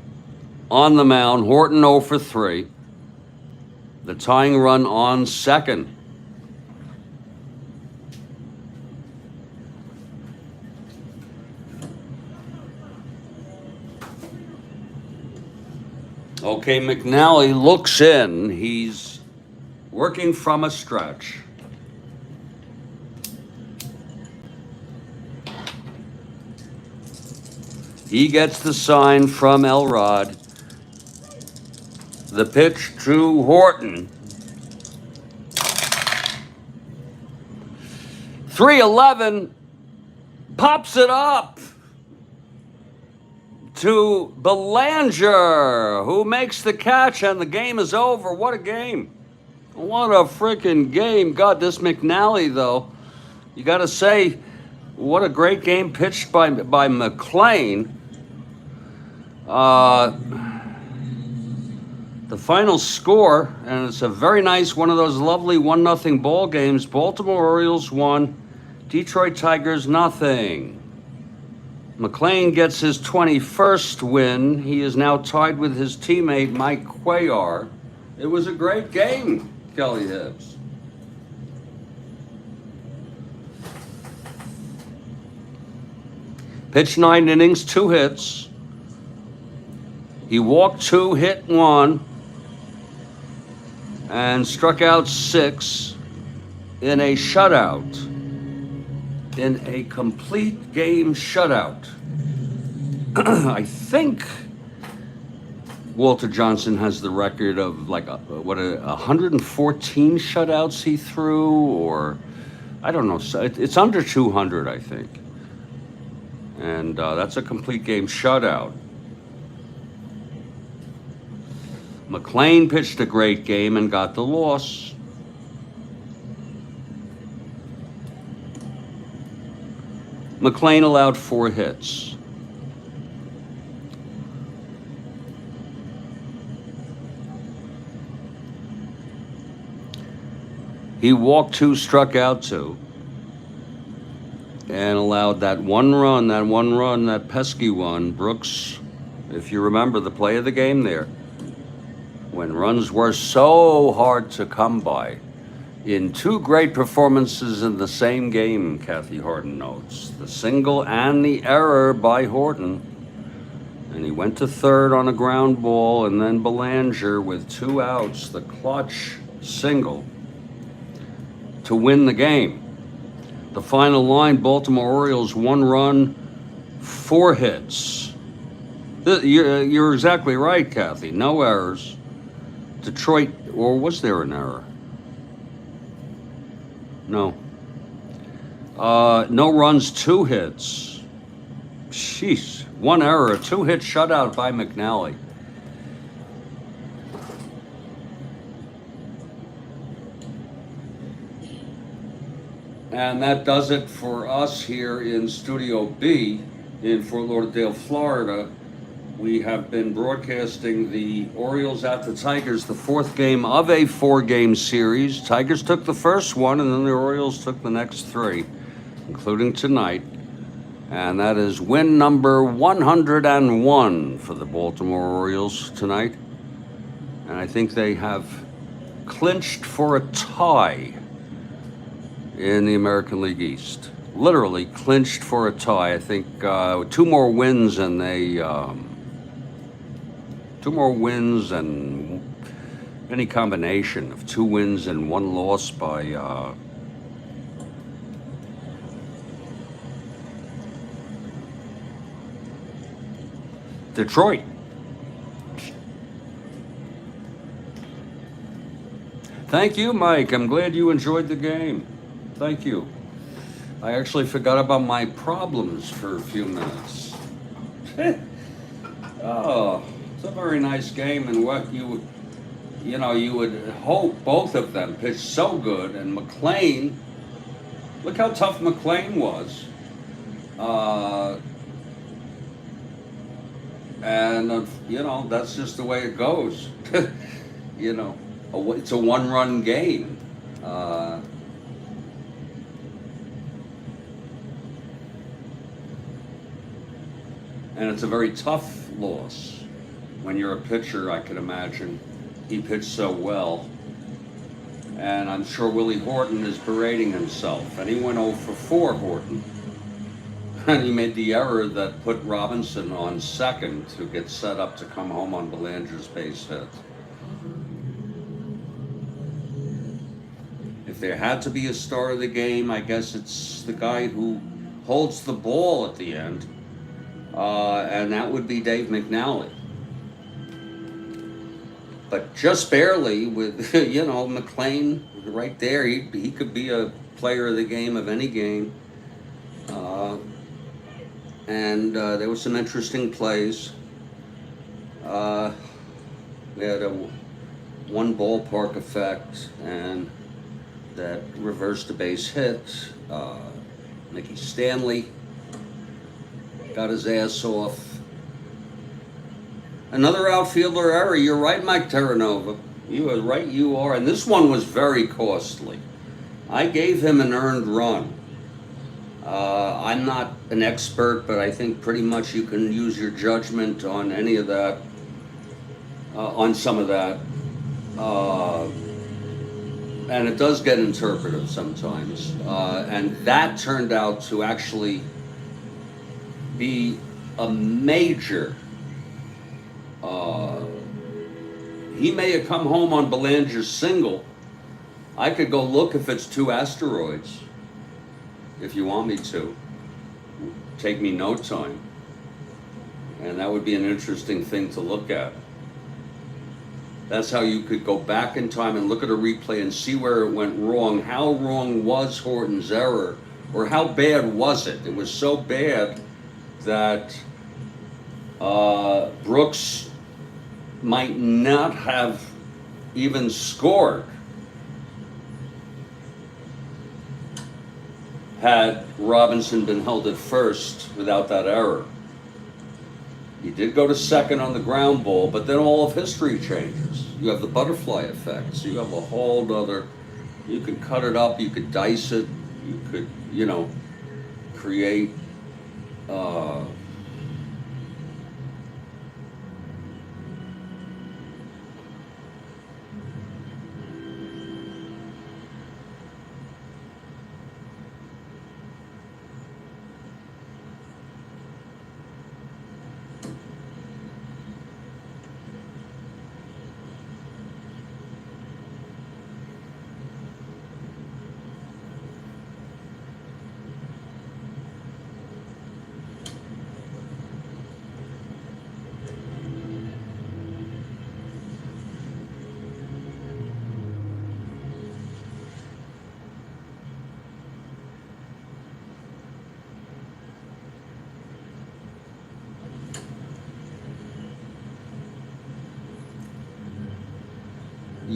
on the mound. Horton 0 for 3. The tying run on second. Okay, McNally looks in. He's working from a stretch. He gets the sign from Elrod. The pitch to Horton. 3-11. Pops it up to Belanger, who makes the catch, and the game is over. What a game. What a freaking game. God, this McNally, though, you got to say, what a great game pitched by McLain. The final score, and it's a very nice one of those lovely 1-0 ball games. Baltimore Orioles 1, Detroit Tigers 0. McLain gets his 21st win. He is now tied with his teammate Mike Cuellar. It was a great game, Kelly Hibbs. Pitched 9 innings, 2 hits. He walked 2, hit 1, and struck out 6 in a shutout. In a complete game shutout. I think Walter Johnson has the record of like 114 shutouts he threw, or I don't know. It's under 200, I think. And that's a complete game shutout. McLain pitched a great game and got the loss. McLain allowed 4 hits. He walked 2, struck out 2, and allowed that one run, that pesky one. Brooks, if you remember the play of the game there, when runs were so hard to come by. In 2 great performances in the same game, Kathy Horton notes. The single and the error by Horton. And he went to third on a ground ball, and then Belanger with 2 outs, the clutch single. to win the game. The final line, Baltimore Orioles, 1 run, 4 hits. You're exactly right, Kathy. No errors. Detroit, or was there an error? No. No runs, 2 hits. Jeez, 1 error, a 2-hit shutout by McNally. And that does it for us here in Studio B in Fort Lauderdale, Florida. We have been broadcasting the Orioles at the Tigers, the 4th game of a 4-game series. Tigers took the first one, and then the Orioles took the next 3, including tonight. And that is win number 101 for the Baltimore Orioles tonight. And I think they have clinched for a tie in the American League East. Literally clinched for a tie. I think 2 more wins and they 2 more wins and any combination of 2 wins and 1 loss by Detroit. Thank you, Mike. I'm glad you enjoyed the game. Thank you. I actually forgot about my problems for a few minutes. Oh, it's a very nice game, and what you would hope both of them pitched so good. And McLain, look how tough McLain was. And that's just the way it goes. It's a 1-run game. And it's a very tough loss. When you're a pitcher, I can imagine. He pitched so well. And I'm sure Willie Horton is berating himself. And he went 0 for 4, Horton. And he made the error that put Robinson on second to get set up to come home on Belanger's base hit. If there had to be a star of the game, I guess it's the guy who holds the ball at the end. And that would be Dave McNally. But just barely with, McLain right there. He could be a player of the game of any game. And there were some interesting plays. We had a 1 ballpark effect, and that reversed the base hit. Mickey Stanley got his ass off. Another outfielder error. You're right, Mike Terranova. You are right, you are. And this one was very costly. I gave him an earned run. I'm not an expert, but I think pretty much you can use your judgment on any of that, on some of that. And it does get interpretive sometimes. And that turned out to actually be a major. He may have come home on Belanger's single. I could go look if it's 2 asteroids, if you want me to. Take me no time. And that would be an interesting thing to look at. That's how you could go back in time and look at a replay and see where it went wrong. How wrong was Horton's error? Or how bad was it? It was so bad that Brooks might not have even scored had Robinson been held at first without that error. He did go to second on the ground ball, but then all of history changes. You have the butterfly effect, so you have a whole other, you could cut it up, you could dice it, you could, create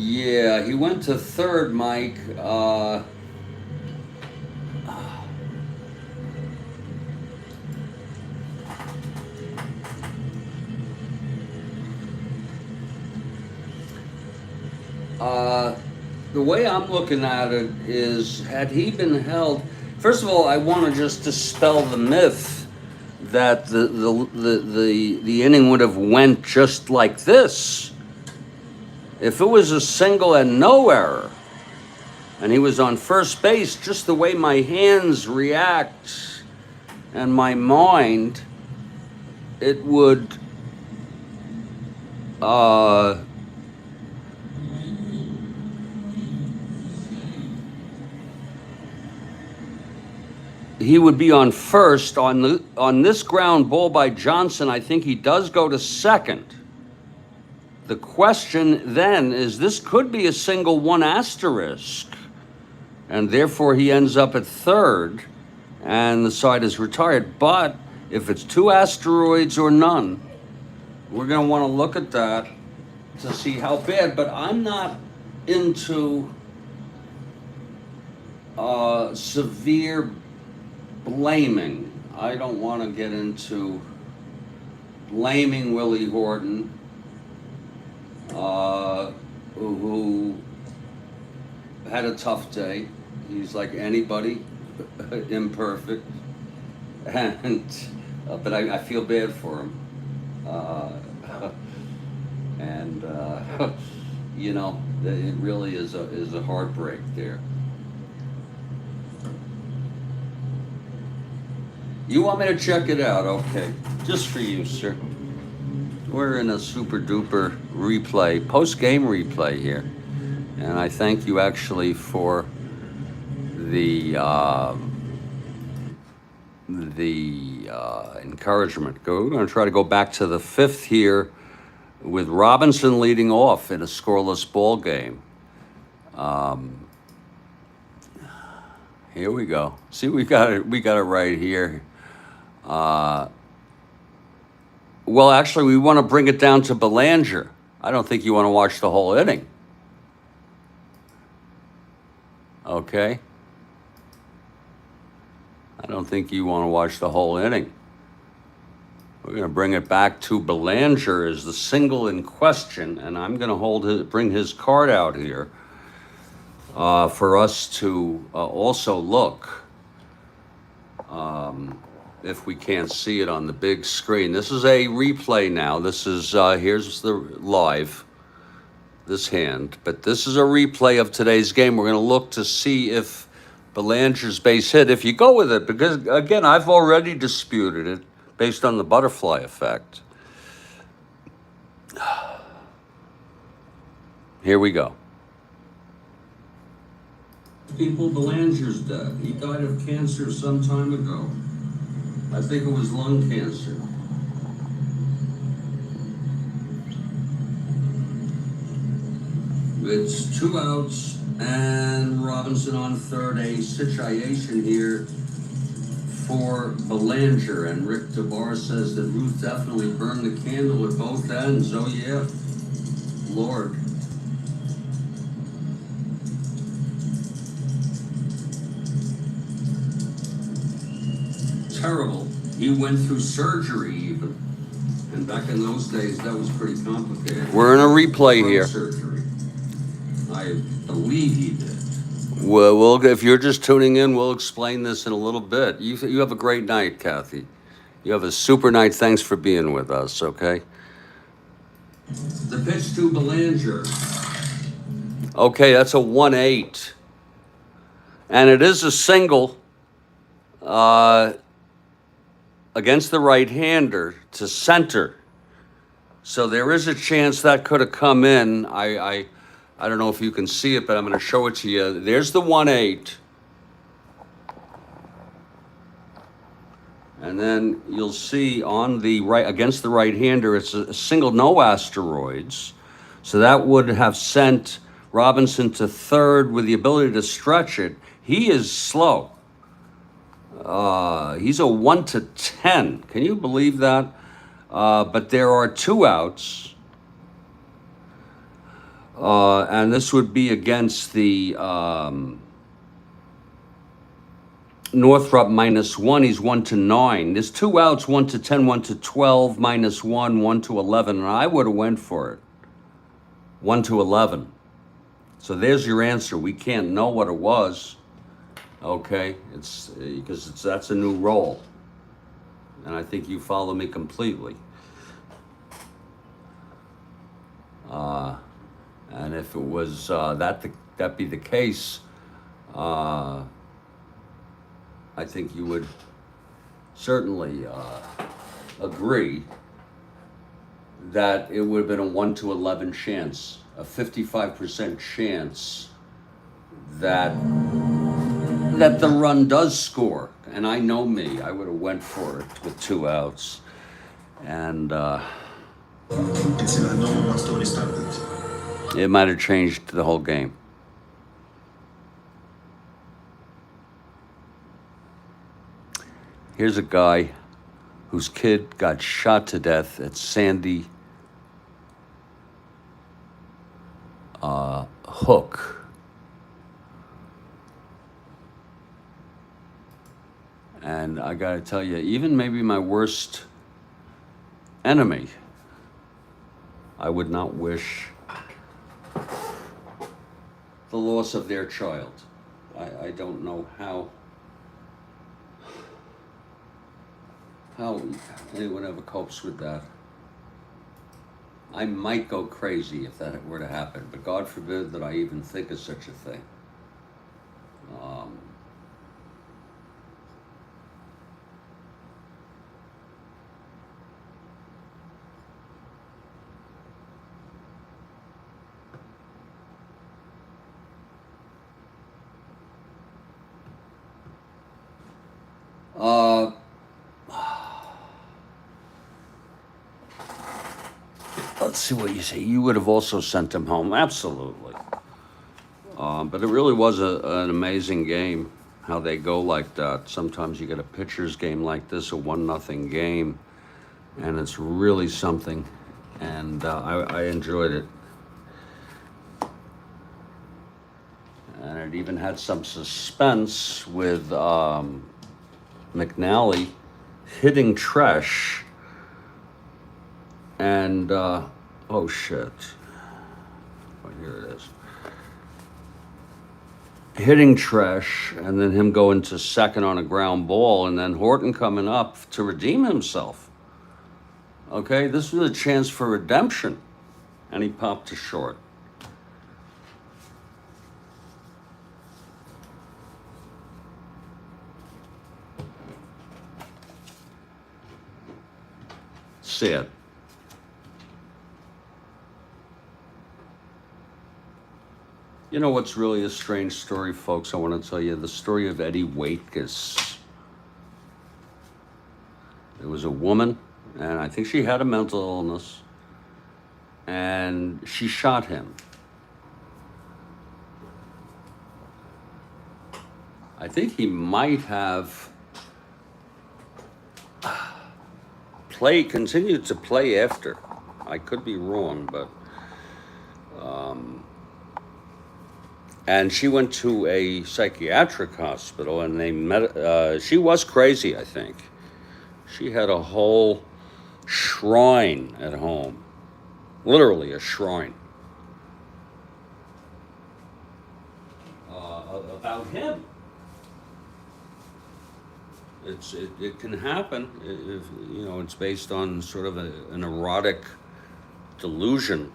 Yeah, he went to third, Mike. The way I'm looking at it is, had he been held, first of all, I want to just dispel the myth that the inning would have went just like this. If it was a single and no error, and he was on first base, just the way my hands react and my mind, it would he would be on first. On this ground ball by Johnson, I think he does go to second. The question then is, this could be a single one asterisk, and therefore he ends up at third and the side is retired. But if it's two asteroids or none, we're going to want to look at that to see how bad. But I'm not into severe blaming. I don't want to get into blaming Willie Horton, who had a tough day. He's like anybody, imperfect, and but I feel bad for him, and you know, it really is a heartbreak there. You want me to check it out? Okay, just for you, sir. We're in a super duper replay, post-game replay here. And I thank you actually for the encouragement. We're going to try to go back to the fifth here with Robinson leading off in a scoreless ball game. Here we go. See, we got it right here. Well, actually, we want to bring it down to Belanger. I don't think you want to watch the whole inning. Okay? I don't think you want to watch the whole inning. We're going to bring it back to Belanger as the single in question, and I'm going to bring his card out here for us to also look. If we can't see it on the big screen. This is a replay now. This is, here's the live, this hand. But this is a replay of today's game. We're going to look to see if Belanger's base hit, if you go with it. Because, again, I've already disputed it based on the butterfly effect. Here we go. People, Belanger's dead. He died of cancer some time ago. I think it was lung cancer. It's 2 outs and Robinson on third. A situation here for Belanger. And Rick DeBar says that Ruth definitely burned the candle at both ends. Oh, yeah. Lord. Terrible. He went through surgery even. And back in those days, that was pretty complicated. We're in a replay here. Surgery. I believe he did. Well, if you're just tuning in, we'll explain this in a little bit. You have a great night, Kathy. You have a super night. Thanks for being with us, okay? The pitch to Belanger. Okay, that's a 1-8. And it is a single. Against the right-hander to center. So there is a chance that could have come in. I don't know if you can see it, but I'm going to show it to you. There's the 1-8. And then you'll see on the right, against the right-hander, it's a single, no asteroids. So that would have sent Robinson to third with the ability to stretch it. He is slow. He's a 1-10. Can you believe that? But there are 2 outs. And this would be against the Northrop -1. He's 1-9. There's 2 outs, 1-10, 1-12, -1, 1-11, and I would have went for it. 1-11. So there's your answer. We can't know what it was. Okay, it's because that's a new role, and I think you follow me completely. And if it was that be the case, I think you would certainly agree that it would have been a 1-11 chance, a 55% chance that the run does score. And I know me, I would have went for it with 2 outs. And it might have changed the whole game. Here's a guy whose kid got shot to death at Sandy Hook. And I gotta tell you, even maybe my worst enemy, I would not wish the loss of their child. I don't know how anyone ever copes with that. I might go crazy if that were to happen, but God forbid that I even think of such a thing. Let's see what you say. You would have also sent him home. Absolutely. But it really was an amazing game, how they go like that. Sometimes you get a pitcher's game like this, a 1-0 game, and it's really something. And I enjoyed it. And it even had some suspense with McNally hitting Tresh. And, oh shit. Oh, here it is. Hitting Tresh, and then him going to second on a ground ball, and then Horton coming up to redeem himself. Okay, this was a chance for redemption. And he popped to short. Sad. You know what's really a strange story, folks? I want to tell you the story of Eddie Waitkus. There was a woman, and I think she had a mental illness, and she shot him. I think he might have continued to play after. I could be wrong, but and she went to a psychiatric hospital, and they met. She was crazy, I think. She had a whole shrine at home, literally a shrine, about him. It can happen if, you know, it's based on sort of an erotic delusion.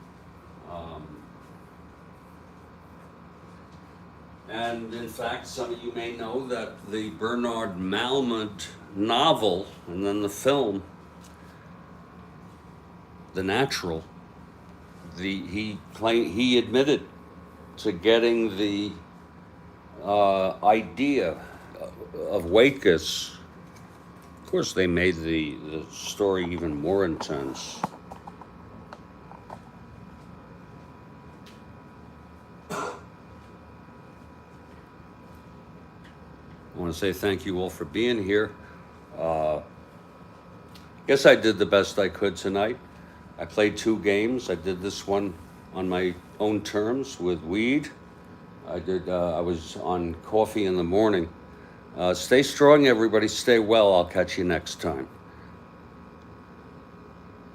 And in fact, some of you may know that the Bernard Malamud novel and then the film, The Natural, he admitted to getting the idea of Waitkus. Of course, they made the story even more intense. I want to say thank you all for being here. Guess I did the best I could tonight. I played 2 games. I did this one on my own terms with weed. I was on coffee in the morning. Stay strong, everybody. Stay well. I'll catch you next time.